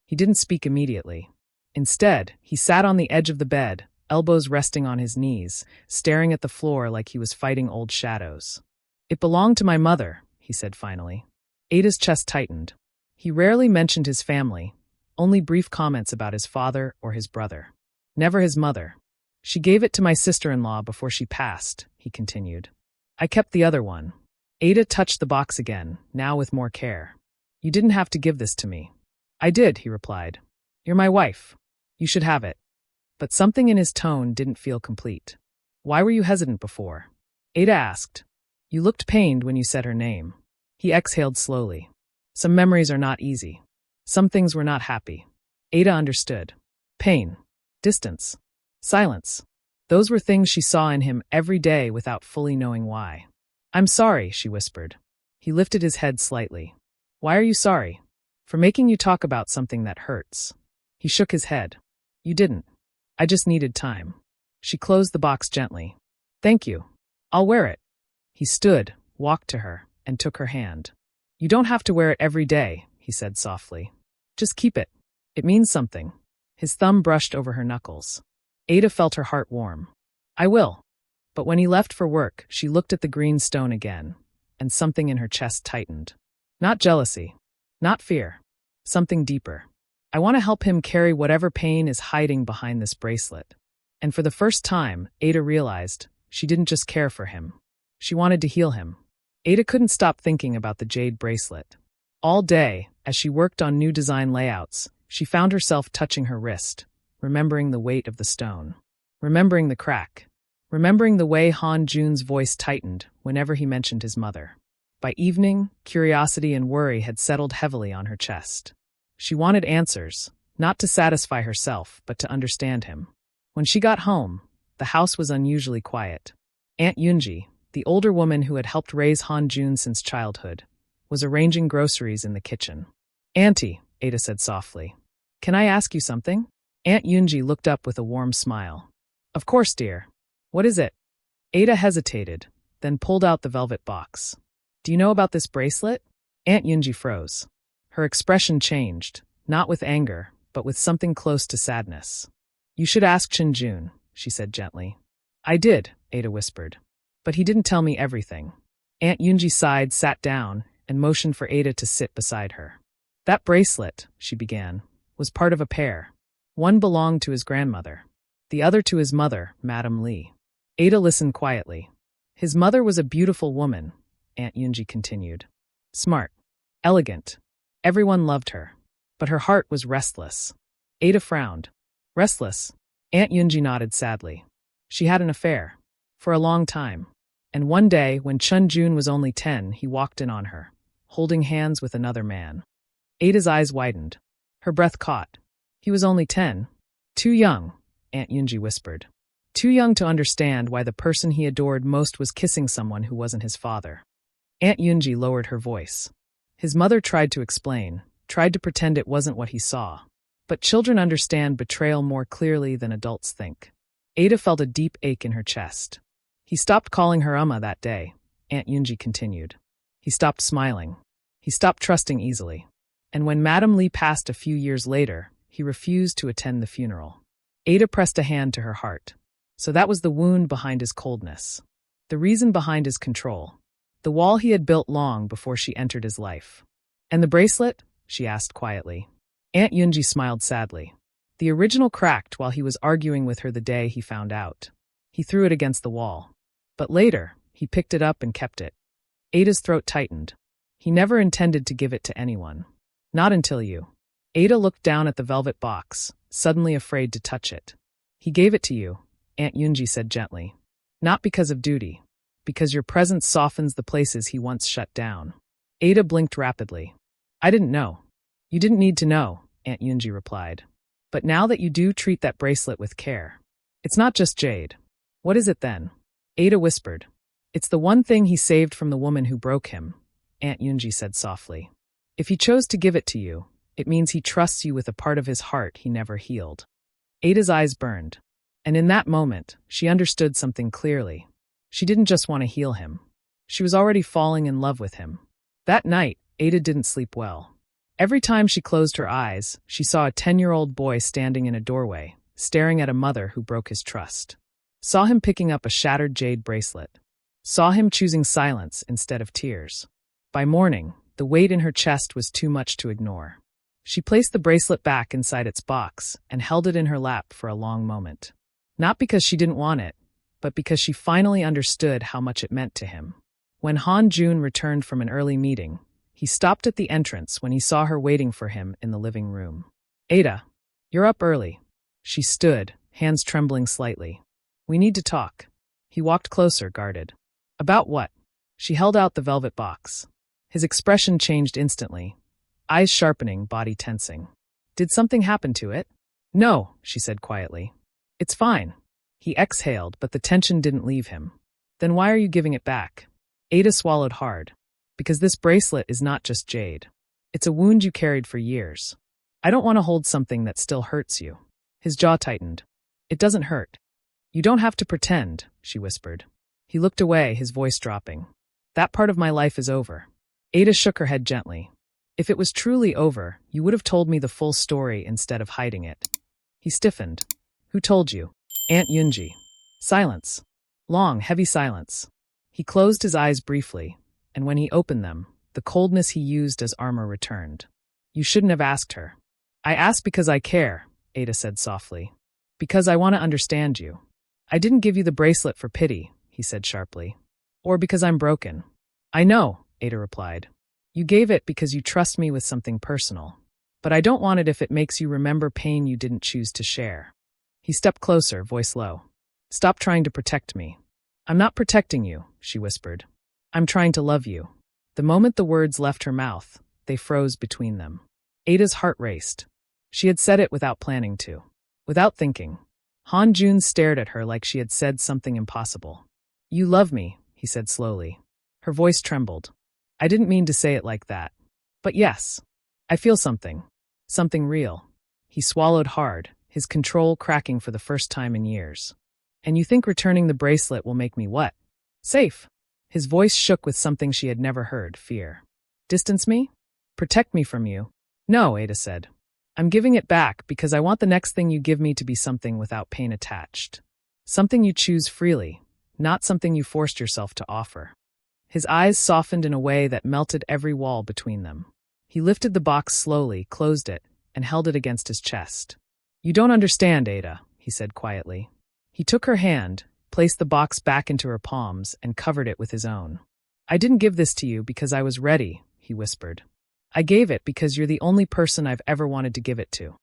He didn't speak immediately. Instead, he sat on the edge of the bed, elbows resting on his knees, staring at the floor like he was fighting old shadows. It belonged to my mother, he said finally. Ada's chest tightened. He rarely mentioned his family, only brief comments about his father or his brother. Never his mother. She gave it to my sister-in-law before she passed, he continued. I kept the other one. Ada touched the box again, now with more care. You didn't have to give this to me. I did, he replied. You're my wife. You should have it. But something in his tone didn't feel complete. Why were you hesitant before? Ada asked. You looked pained when you said her name. He exhaled slowly. Some memories are not easy. Some things were not happy. Ada understood. Pain. Distance. Silence. Those were things she saw in him every day without fully knowing why. I'm sorry, she whispered. He lifted his head slightly. Why are you sorry? For making you talk about something that hurts. He shook his head. You didn't. I just needed time. She closed the box gently. Thank you. I'll wear it. He stood, walked to her, and took her hand. "You don't have to wear it every day," he said softly. "Just keep it. It means something." His thumb brushed over her knuckles. Aida felt her heart warm. "I will." But when he left for work, she looked at the green stone again, and something in her chest tightened. Not jealousy. Not fear. Something deeper. "I want to help him carry whatever pain is hiding behind this bracelet." And for the first time, Aida realized she didn't just care for him. She wanted to heal him. Aida couldn't stop thinking about the jade bracelet. All day, as she worked on new design layouts, she found herself touching her wrist, remembering the weight of the stone, remembering the crack, remembering the way Hanjun's voice tightened whenever he mentioned his mother. By evening, curiosity and worry had settled heavily on her chest. She wanted answers, not to satisfy herself, but to understand him. When she got home, the house was unusually quiet. Aunt Yunji, the older woman who had helped raise Hanjun since childhood, was arranging groceries in the kitchen. "Auntie," Aida said softly, "can I ask you something?" Aunt Yunji looked up with a warm smile. "Of course, dear. What is it?" Aida hesitated, then pulled out the velvet box. "Do you know about this bracelet?" Aunt Yunji froze. Her expression changed, not with anger, but with something close to sadness. "You should ask Hanjun," she said gently. "I did," Aida whispered. "But he didn't tell me everything." Aunt Yunji sighed, sat down, and motioned for Aida to sit beside her. "That bracelet," she began, "was part of a pair. One belonged to his grandmother. The other to his mother, Madame Li." Aida listened quietly. "His mother was a beautiful woman," Aunt Yunji continued. "Smart. Elegant. Everyone loved her. But her heart was restless." Aida frowned. "Restless?" Aunt Yunji nodded sadly. "She had an affair. For a long time. And one day, when Hanjun was only 10, he walked in on her, holding hands with another man." Aida's eyes widened. Her breath caught. "He was only 10. Too young," Aunt Yunji whispered. "Too young to understand why the person he adored most was kissing someone who wasn't his father." Aunt Yunji lowered her voice. His mother tried to explain, tried to pretend it wasn't what he saw. But children understand betrayal more clearly than adults think. Aida felt a deep ache in her chest. "He stopped calling her Amma that day," Aunt Yunji continued. "He stopped smiling. He stopped trusting easily. And when Madame Li passed a few years later, he refused to attend the funeral." Aida pressed a hand to her heart. So that was the wound behind his coldness. The reason behind his control. The wall he had built long before she entered his life. "And the bracelet?" she asked quietly. Aunt Yunji smiled sadly. "The original cracked while he was arguing with her the day he found out. He threw it against the wall. But later, he picked it up and kept it." Aida's throat tightened. "He never intended to give it to anyone. Not until you." Aida looked down at the velvet box, suddenly afraid to touch it. "He gave it to you," Aunt Yunji said gently. "Not because of duty. Because your presence softens the places he once shut down." Aida blinked rapidly. "I didn't know." "You didn't need to know," Aunt Yunji replied. "But now that you do, treat that bracelet with care. It's not just jade." "What is it then?" Aida whispered. "It's the one thing he saved from the woman who broke him," Aunt Yunji said softly. "If he chose to give it to you, it means he trusts you with a part of his heart he never healed." Aida's eyes burned. And in that moment, she understood something clearly. She didn't just want to heal him. She was already falling in love with him. That night, Aida didn't sleep well. Every time she closed her eyes, she saw a 10-year-old boy standing in a doorway, staring at a mother who broke his trust. Saw him picking up a shattered jade bracelet. Saw him choosing silence instead of tears. By morning, the weight in her chest was too much to ignore. She placed the bracelet back inside its box and held it in her lap for a long moment. Not because she didn't want it, but because she finally understood how much it meant to him. When Hanjun returned from an early meeting, he stopped at the entrance when he saw her waiting for him in the living room. "Aida, you're up early." She stood, hands trembling slightly. "We need to talk." He walked closer, guarded. "About what?" She held out the velvet box. His expression changed instantly. Eyes sharpening, body tensing. "Did something happen to it?" "No," she said quietly. "It's fine." He exhaled, but the tension didn't leave him. "Then why are you giving it back?" Aida swallowed hard. "Because this bracelet is not just jade. It's a wound you carried for years. I don't want to hold something that still hurts you." His jaw tightened. "It doesn't hurt." "You don't have to pretend," she whispered. He looked away, his voice dropping. That part of my life is over. Ada shook her head gently. If it was truly over, you would have told me the full story instead of hiding it. He stiffened. Who told you? Aunt Yunji. Silence. Long, heavy silence. He closed his eyes briefly, and when he opened them, the coldness he used as armor returned. You shouldn't have asked her. I asked because I care, Ada said softly. Because I want to understand you. I didn't give you the bracelet for pity, he said sharply. Or because I'm broken. I know, Ada replied. You gave it because you trust me with something personal. But I don't want it if it makes you remember pain you didn't choose to share. He stepped closer, voice low. Stop trying to protect me. I'm not protecting you, she whispered. I'm trying to love you. The moment the words left her mouth, they froze between them. Ada's heart raced. She had said it without planning to. Without thinking. Hanjun stared at her like she had said something impossible. You love me, he said slowly. Her voice trembled. I didn't mean to say it like that. But yes. I feel something. Something real. He swallowed hard, his control cracking for the first time in years. And you think returning the bracelet will make me what? Safe. His voice shook with something she had never heard, fear. Distance me? Protect me from you? No, Ada said. I'm giving it back because I want the next thing you give me to be something without pain attached. Something you choose freely, not something you forced yourself to offer. His eyes softened in a way that melted every wall between them. He lifted the box slowly, closed it, and held it against his chest. You don't understand, Ada, he said quietly. He took her hand, placed the box back into her palms, and covered it with his own. I didn't give this to you because I was ready, he whispered. I gave it because you're the only person I've ever wanted to give it to.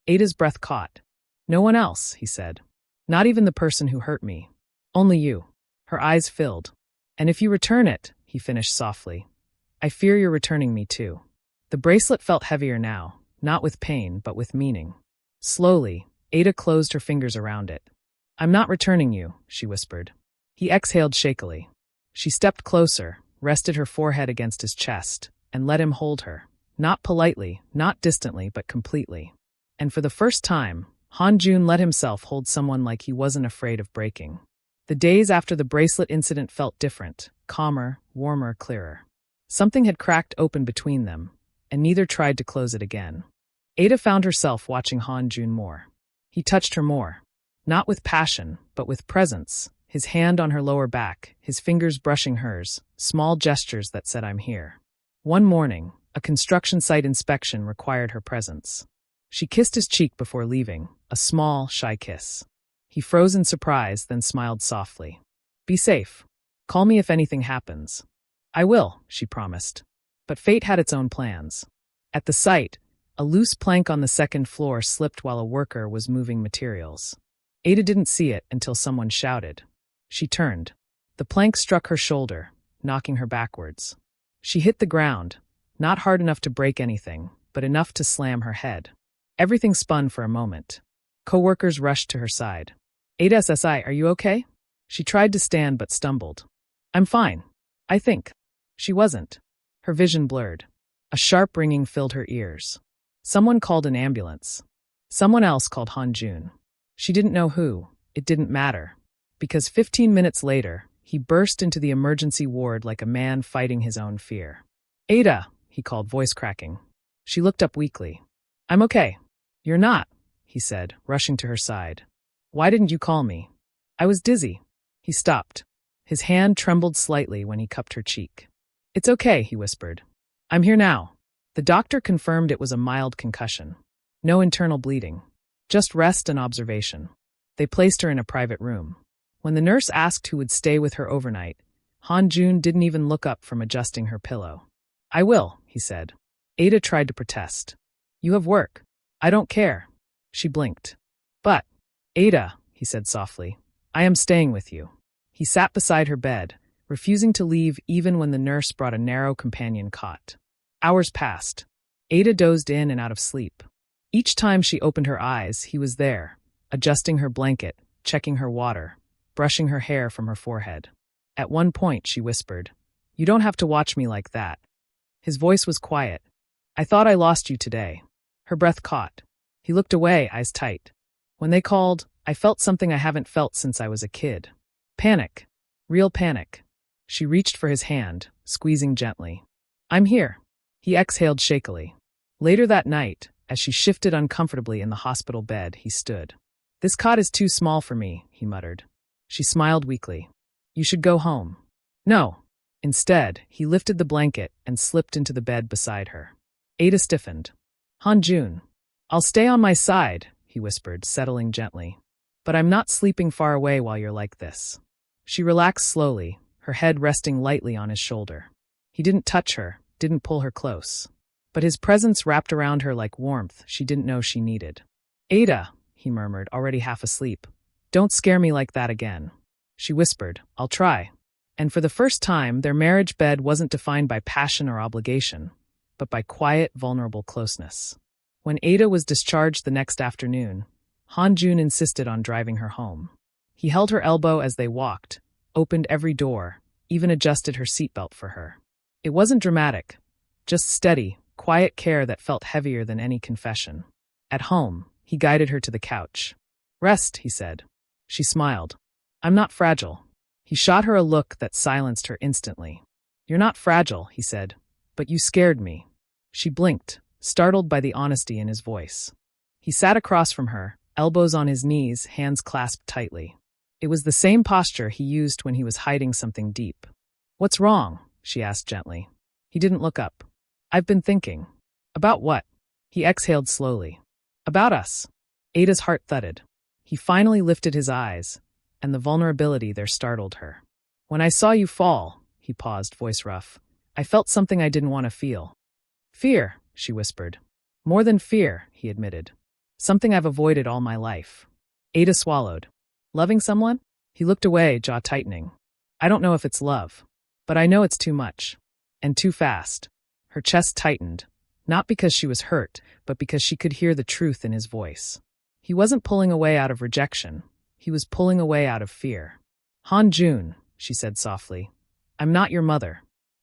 Ada's breath caught. No one else, he said. Not even the person who hurt me. Only you. Her eyes filled. And if you return it, he finished softly, I fear you're returning me too. The bracelet felt heavier now, not with pain, but with meaning. Slowly, Ada closed her fingers around it. I'm not returning you, she whispered. He exhaled shakily. She stepped closer, rested her forehead against his chest, and let him hold her. Not politely, not distantly, but completely. And for the first time, Hanjun let himself hold someone like he wasn't afraid of breaking. The days after the bracelet incident felt different, calmer, warmer, clearer. Something had cracked open between them, and neither tried to close it again. Ada found herself watching Hanjun more. He touched her more. Not with passion, but with presence, his hand on her lower back, his fingers brushing hers, small gestures that said I'm here. One morning, a construction site inspection required her presence. She kissed his cheek before leaving, a small, shy kiss. He froze in surprise, then smiled softly. Be safe. Call me if anything happens. I will, she promised. But fate had its own plans. At the site, a loose plank on the second floor slipped while a worker was moving materials. Ada didn't see it until someone shouted. She turned. The plank struck her shoulder, knocking her backwards. She hit the ground, not hard enough to break anything, but enough to slam her head. Everything spun for a moment. Co-workers rushed to her side. Ada SSI, are you okay? She tried to stand but stumbled. I'm fine. I think. She wasn't. Her vision blurred. A sharp ringing filled her ears. Someone called an ambulance. Someone else called Hanjun. She didn't know who. It didn't matter. Because 15 minutes later, he burst into the emergency ward like a man fighting his own fear. Ada, he called, voice cracking. She looked up weakly. I'm okay. You're not, he said, rushing to her side. Why didn't you call me? I was dizzy. He stopped. His hand trembled slightly when he cupped her cheek. It's okay, he whispered. I'm here now. The doctor confirmed it was a mild concussion. No internal bleeding. Just rest and observation. They placed her in a private room. When the nurse asked who would stay with her overnight, Hanjun didn't even look up from adjusting her pillow. I will, he said. Ada tried to protest. You have work. I don't care. She blinked. But, Ada, he said softly, I am staying with you. He sat beside her bed, refusing to leave even when the nurse brought a narrow companion cot. Hours passed. Ada dozed in and out of sleep. Each time she opened her eyes, he was there, adjusting her blanket, checking her water, brushing her hair from her forehead. At one point, she whispered, You don't have to watch me like that. His voice was quiet. I thought I lost you today. Her breath caught. He looked away, eyes tight. When they called, I felt something I haven't felt since I was a kid. Panic. Real panic. She reached for his hand, squeezing gently. I'm here. He exhaled shakily. Later that night, as she shifted uncomfortably in the hospital bed, he stood. This cot is too small for me, he muttered. She smiled weakly. You should go home. No. Instead, he lifted the blanket and slipped into the bed beside her. Aida stiffened. Hanjun. I'll stay on my side, he whispered, settling gently. But I'm not sleeping far away while you're like this. She relaxed slowly, her head resting lightly on his shoulder. He didn't touch her, didn't pull her close. But his presence wrapped around her like warmth she didn't know she needed. Aida, he murmured, already half asleep. Don't scare me like that again. She whispered, I'll try. And for the first time, their marriage bed wasn't defined by passion or obligation, but by quiet, vulnerable closeness. When Aida was discharged the next afternoon, Hanjun insisted on driving her home. He held her elbow as they walked, opened every door, even adjusted her seatbelt for her. It wasn't dramatic, just steady, quiet care that felt heavier than any confession. At home, he guided her to the couch. Rest, he said. She smiled. I'm not fragile. He shot her a look that silenced her instantly. You're not fragile, he said, but you scared me. She blinked, startled by the honesty in his voice. He sat across from her, elbows on his knees, hands clasped tightly. It was the same posture he used when he was hiding something deep. What's wrong? She asked gently. He didn't look up. I've been thinking. About what? He exhaled slowly. About us. Aida's heart thudded. He finally lifted his eyes, and the vulnerability there startled her. When I saw you fall, he paused, voice rough, I felt something I didn't want to feel. Fear, she whispered. More than fear, he admitted. Something I've avoided all my life. Aida swallowed. Loving someone? He looked away, jaw tightening. I don't know if it's love, but I know it's too much. And too fast. Her chest tightened, not because she was hurt, but because she could hear the truth in his voice. He wasn't pulling away out of rejection. He was pulling away out of fear. Hanjun, she said softly. I'm not your mother.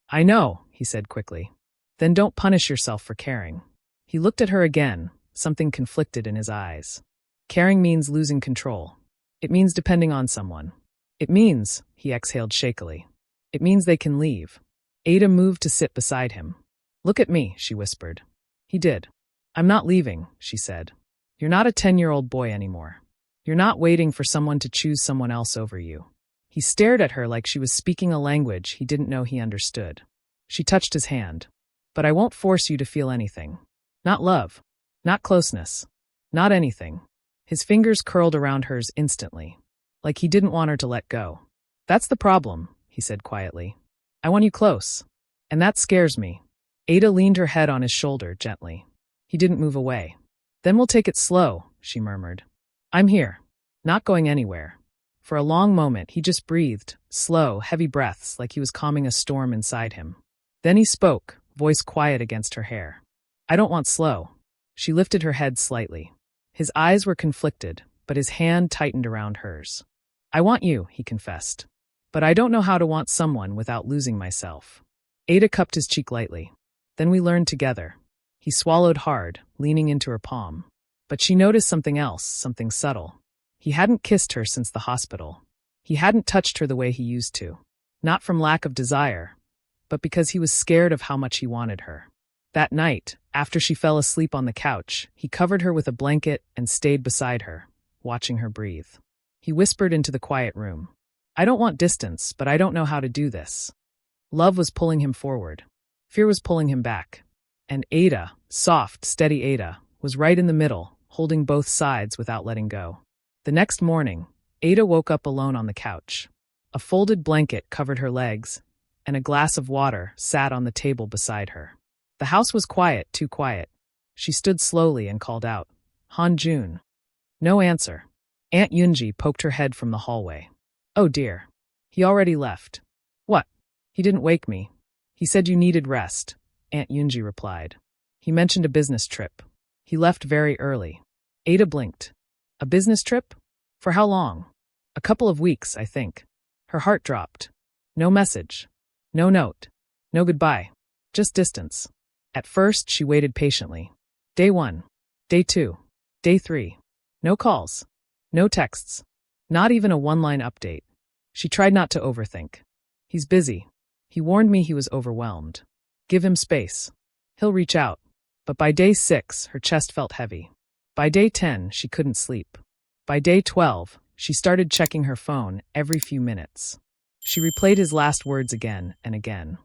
I know, he said quickly. Then don't punish yourself for caring. He looked at her again, something conflicted in his eyes. Caring means losing control. It means depending on someone. It means, he exhaled shakily. It means they can leave. Aida moved to sit beside him. Look at me, she whispered. He did. I'm not leaving, she said. You're not a 10-year-old boy anymore. You're not waiting for someone to choose someone else over you. He stared at her like she was speaking a language he didn't know he understood. She touched his hand. But I won't force you to feel anything. Not love. Not closeness. Not anything. His fingers curled around hers instantly, like he didn't want her to let go. That's the problem, he said quietly. I want you close. And that scares me. Aida leaned her head on his shoulder gently. He didn't move away. Then we'll take it slow, she murmured. I'm here. Not going anywhere. For a long moment, he just breathed, slow, heavy breaths like he was calming a storm inside him. Then he spoke, voice quiet against her hair. I don't want slow. She lifted her head slightly. His eyes were conflicted, but his hand tightened around hers. I want you, he confessed. But I don't know how to want someone without losing myself. Aida cupped his cheek lightly. Then we learned together. He swallowed hard, leaning into her palm. But she noticed something else, something subtle. He hadn't kissed her since the hospital. He hadn't touched her the way he used to. Not from lack of desire, but because he was scared of how much he wanted her. That night, after she fell asleep on the couch, he covered her with a blanket and stayed beside her, watching her breathe. He whispered into the quiet room. I don't want distance, but I don't know how to do this. Love was pulling him forward. Fear was pulling him back. And Aida, soft, steady Aida, was right in the middle, holding both sides without letting go. The next morning, Aida woke up alone on the couch. A folded blanket covered her legs, and a glass of water sat on the table beside her. The house was quiet, too quiet. She stood slowly and called out, Hanjun. No answer. Aunt Yunji poked her head from the hallway. Oh dear. He already left. What? He didn't wake me. He said you needed rest, Aunt Yunji replied. He mentioned a business trip. He left very early. Aida blinked. A business trip? For how long? A couple of weeks, I think. Her heart dropped. No message. No note. No goodbye. Just distance. At first, she waited patiently. Day 1. Day 2. Day 3. No calls. No texts. Not even a one-line update. She tried not to overthink. He's busy. He warned me he was overwhelmed. Give him space. He'll reach out. But by day 6, her chest felt heavy. By day 10, she couldn't sleep. By day 12, she started checking her phone every few minutes. She replayed his last words again and again.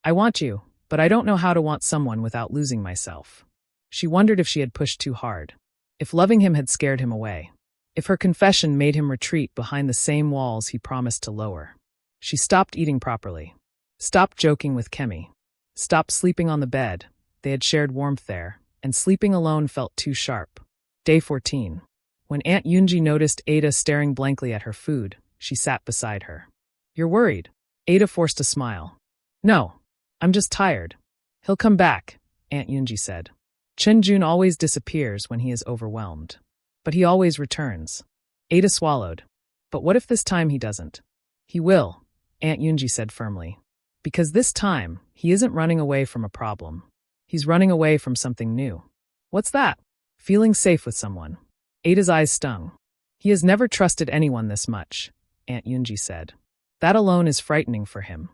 I want you, but I don't know how to want someone without losing myself. She wondered if she had pushed too hard. If loving him had scared him away. If her confession made him retreat behind the same walls he promised to lower. She stopped eating properly. Stopped joking with Kemi. Stopped sleeping on the bed. They had shared warmth there, and sleeping alone felt too sharp. Day 14. When Aunt Yunji noticed Aida staring blankly at her food, she sat beside her. You're worried? Aida forced a smile. No, I'm just tired. He'll come back, Aunt Yunji said. Hanjun always disappears when he is overwhelmed. But he always returns. Aida swallowed. But what if this time he doesn't? He will, Aunt Yunji said firmly. Because this time, he isn't running away from a problem. He's running away from something new. What's that? Feeling safe with someone. Aida's eyes stung. He has never trusted anyone this much, Aunt Yunji said. That alone is frightening for him.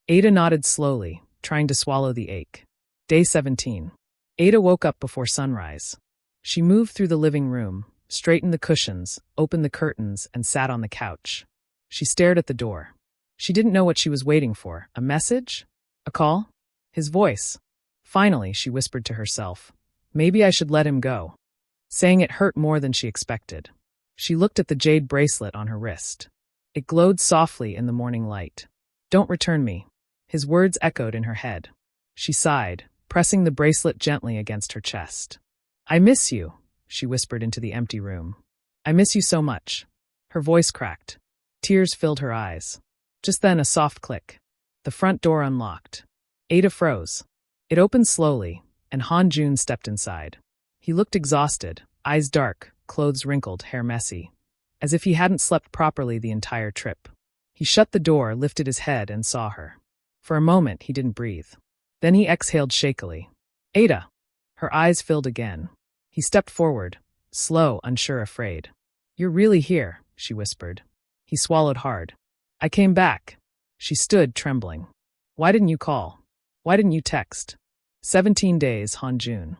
Aida nodded slowly, trying to swallow the ache. Day 17. Aida woke up before sunrise. She moved through the living room, straightened the cushions, opened the curtains, and sat on the couch. She stared at the door. She didn't know what she was waiting for. A message? A call? His voice. Finally, she whispered to herself, maybe I should let him go. Saying it hurt more than she expected. She looked at the jade bracelet on her wrist. It glowed softly in the morning light. Don't return me. His words echoed in her head. She sighed, pressing the bracelet gently against her chest. I miss you, she whispered into the empty room. I miss you so much. Her voice cracked. Tears filled her eyes. Just then a soft click. The front door unlocked. Aida froze. It opened slowly, and Hanjun stepped inside. He looked exhausted, eyes dark, clothes wrinkled, hair messy, as if he hadn't slept properly the entire trip. He shut the door, lifted his head, and saw her. For a moment, he didn't breathe. Then he exhaled shakily. Aida! Her eyes filled again. He stepped forward, slow, unsure, afraid. You're really here, she whispered. He swallowed hard. I came back. She stood, trembling. Why didn't you call? Why didn't you text? 17 days, Hanjun.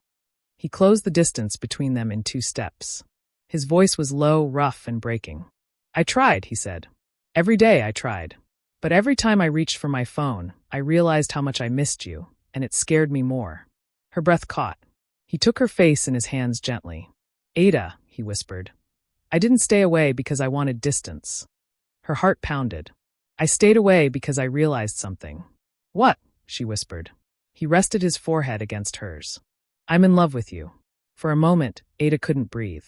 He closed the distance between them in 2 steps. His voice was low, rough, and breaking. I tried, he said. Every day I tried. But every time I reached for my phone, I realized how much I missed you, and it scared me more. Her breath caught. He took her face in his hands gently. Aida, he whispered. I didn't stay away because I wanted distance. Her heart pounded. I stayed away because I realized something. What? She whispered. He rested his forehead against hers. I'm in love with you. For a moment, Aida couldn't breathe.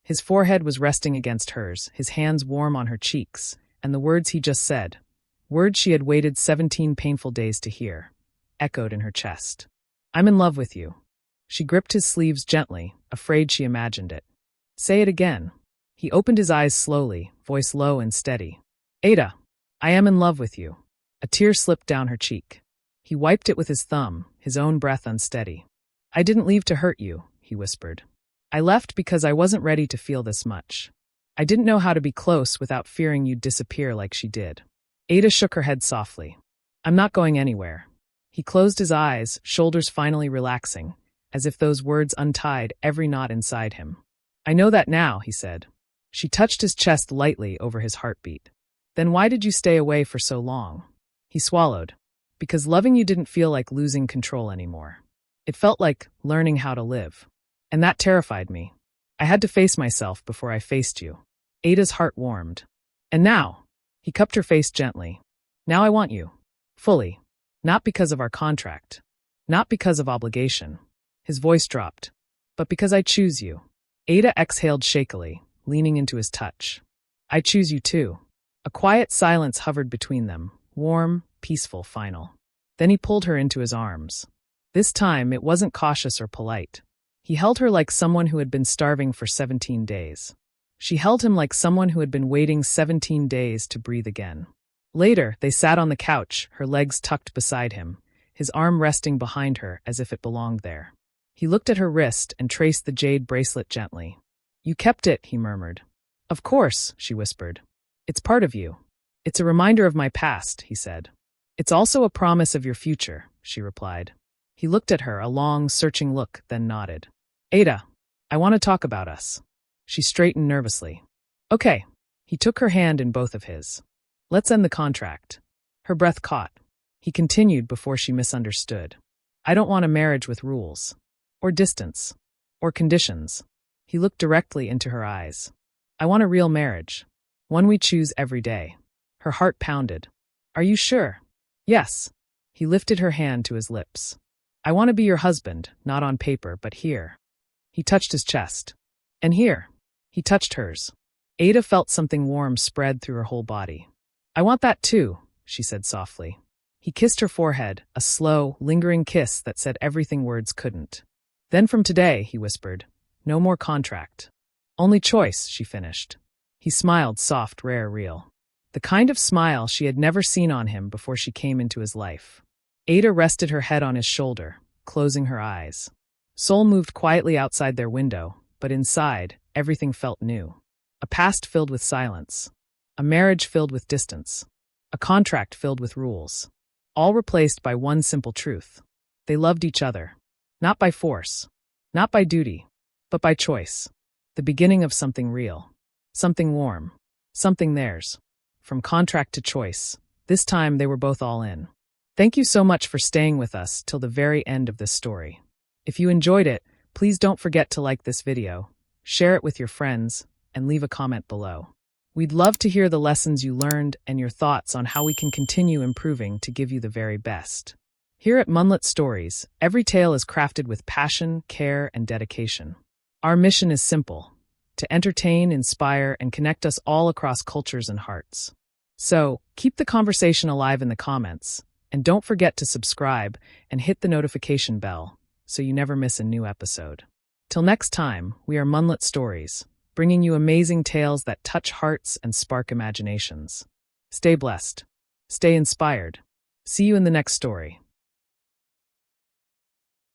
His forehead was resting against hers, his hands warm on her cheeks, and the words he just said, words she had waited 17 painful days to hear, echoed in her chest. I'm in love with you. She gripped his sleeves gently, afraid she imagined it. Say it again. He opened his eyes slowly, voice low and steady. Aida, I am in love with you. A tear slipped down her cheek. He wiped it with his thumb, his own breath unsteady. I didn't leave to hurt you, he whispered. I left because I wasn't ready to feel this much. I didn't know how to be close without fearing you'd disappear like she did. Aida shook her head softly. I'm not going anywhere. He closed his eyes, shoulders finally relaxing, as if those words untied every knot inside him. I know that now, he said. She touched his chest lightly over his heartbeat. Then why did you stay away for so long? He swallowed. Because loving you didn't feel like losing control anymore. It felt like learning how to live. And that terrified me. I had to face myself before I faced you. Aida's heart warmed. And now, he cupped her face gently. Now I want you. Fully. Not because of our contract. Not because of obligation. His voice dropped. But because I choose you. Aida exhaled shakily, leaning into his touch. I choose you too. A quiet silence hovered between them, warm, peaceful, final. Then he pulled her into his arms. This time, it wasn't cautious or polite. He held her like someone who had been starving for 17 days. She held him like someone who had been waiting 17 days to breathe again. Later, they sat on the couch, her legs tucked beside him, his arm resting behind her as if it belonged there. He looked at her wrist and traced the jade bracelet gently. You kept it, he murmured. Of course, she whispered. It's part of you. It's a reminder of my past, he said. It's also a promise of your future, she replied. He looked at her, a long, searching look, then nodded. Ada, I want to talk about us. She straightened nervously. Okay. He took her hand in both of his. Let's end the contract. Her breath caught. He continued before she misunderstood. I don't want a marriage with rules. Or distance. Or conditions. He looked directly into her eyes. I want a real marriage. One we choose every day. Her heart pounded. Are you sure? Yes. He lifted her hand to his lips. I want to be your husband, not on paper, but here. He touched his chest. And here. He touched hers. Ada felt something warm spread through her whole body. I want that too, she said softly. He kissed her forehead, a slow, lingering kiss that said everything words couldn't. Then from today, he whispered, no more contract. Only choice, she finished. He smiled, soft, rare, real. The kind of smile she had never seen on him before she came into his life. Ada rested her head on his shoulder, closing her eyes. Soul moved quietly outside their window, but inside, everything felt new. A past filled with silence. A marriage filled with distance. A contract filled with rules. All replaced by one simple truth. They loved each other. Not by force. Not by duty. But by choice. The beginning of something real. Something warm. Something theirs. From contract to choice. This time they were both all in. Thank you so much for staying with us till the very end of this story. If you enjoyed it, please don't forget to like this video, share it with your friends, and leave a comment below. We'd love to hear the lessons you learned and your thoughts on how we can continue improving to give you the very best. Here at Munlet Stories, every tale is crafted with passion, care, and dedication. Our mission is simple: to entertain, inspire, and connect us all across cultures and hearts. So, keep the conversation alive in the comments, and don't forget to subscribe and hit the notification bell so you never miss a new episode. Till next time, we are Munlet Stories, bringing you amazing tales that touch hearts and spark imaginations. Stay blessed. Stay inspired. See you in the next story.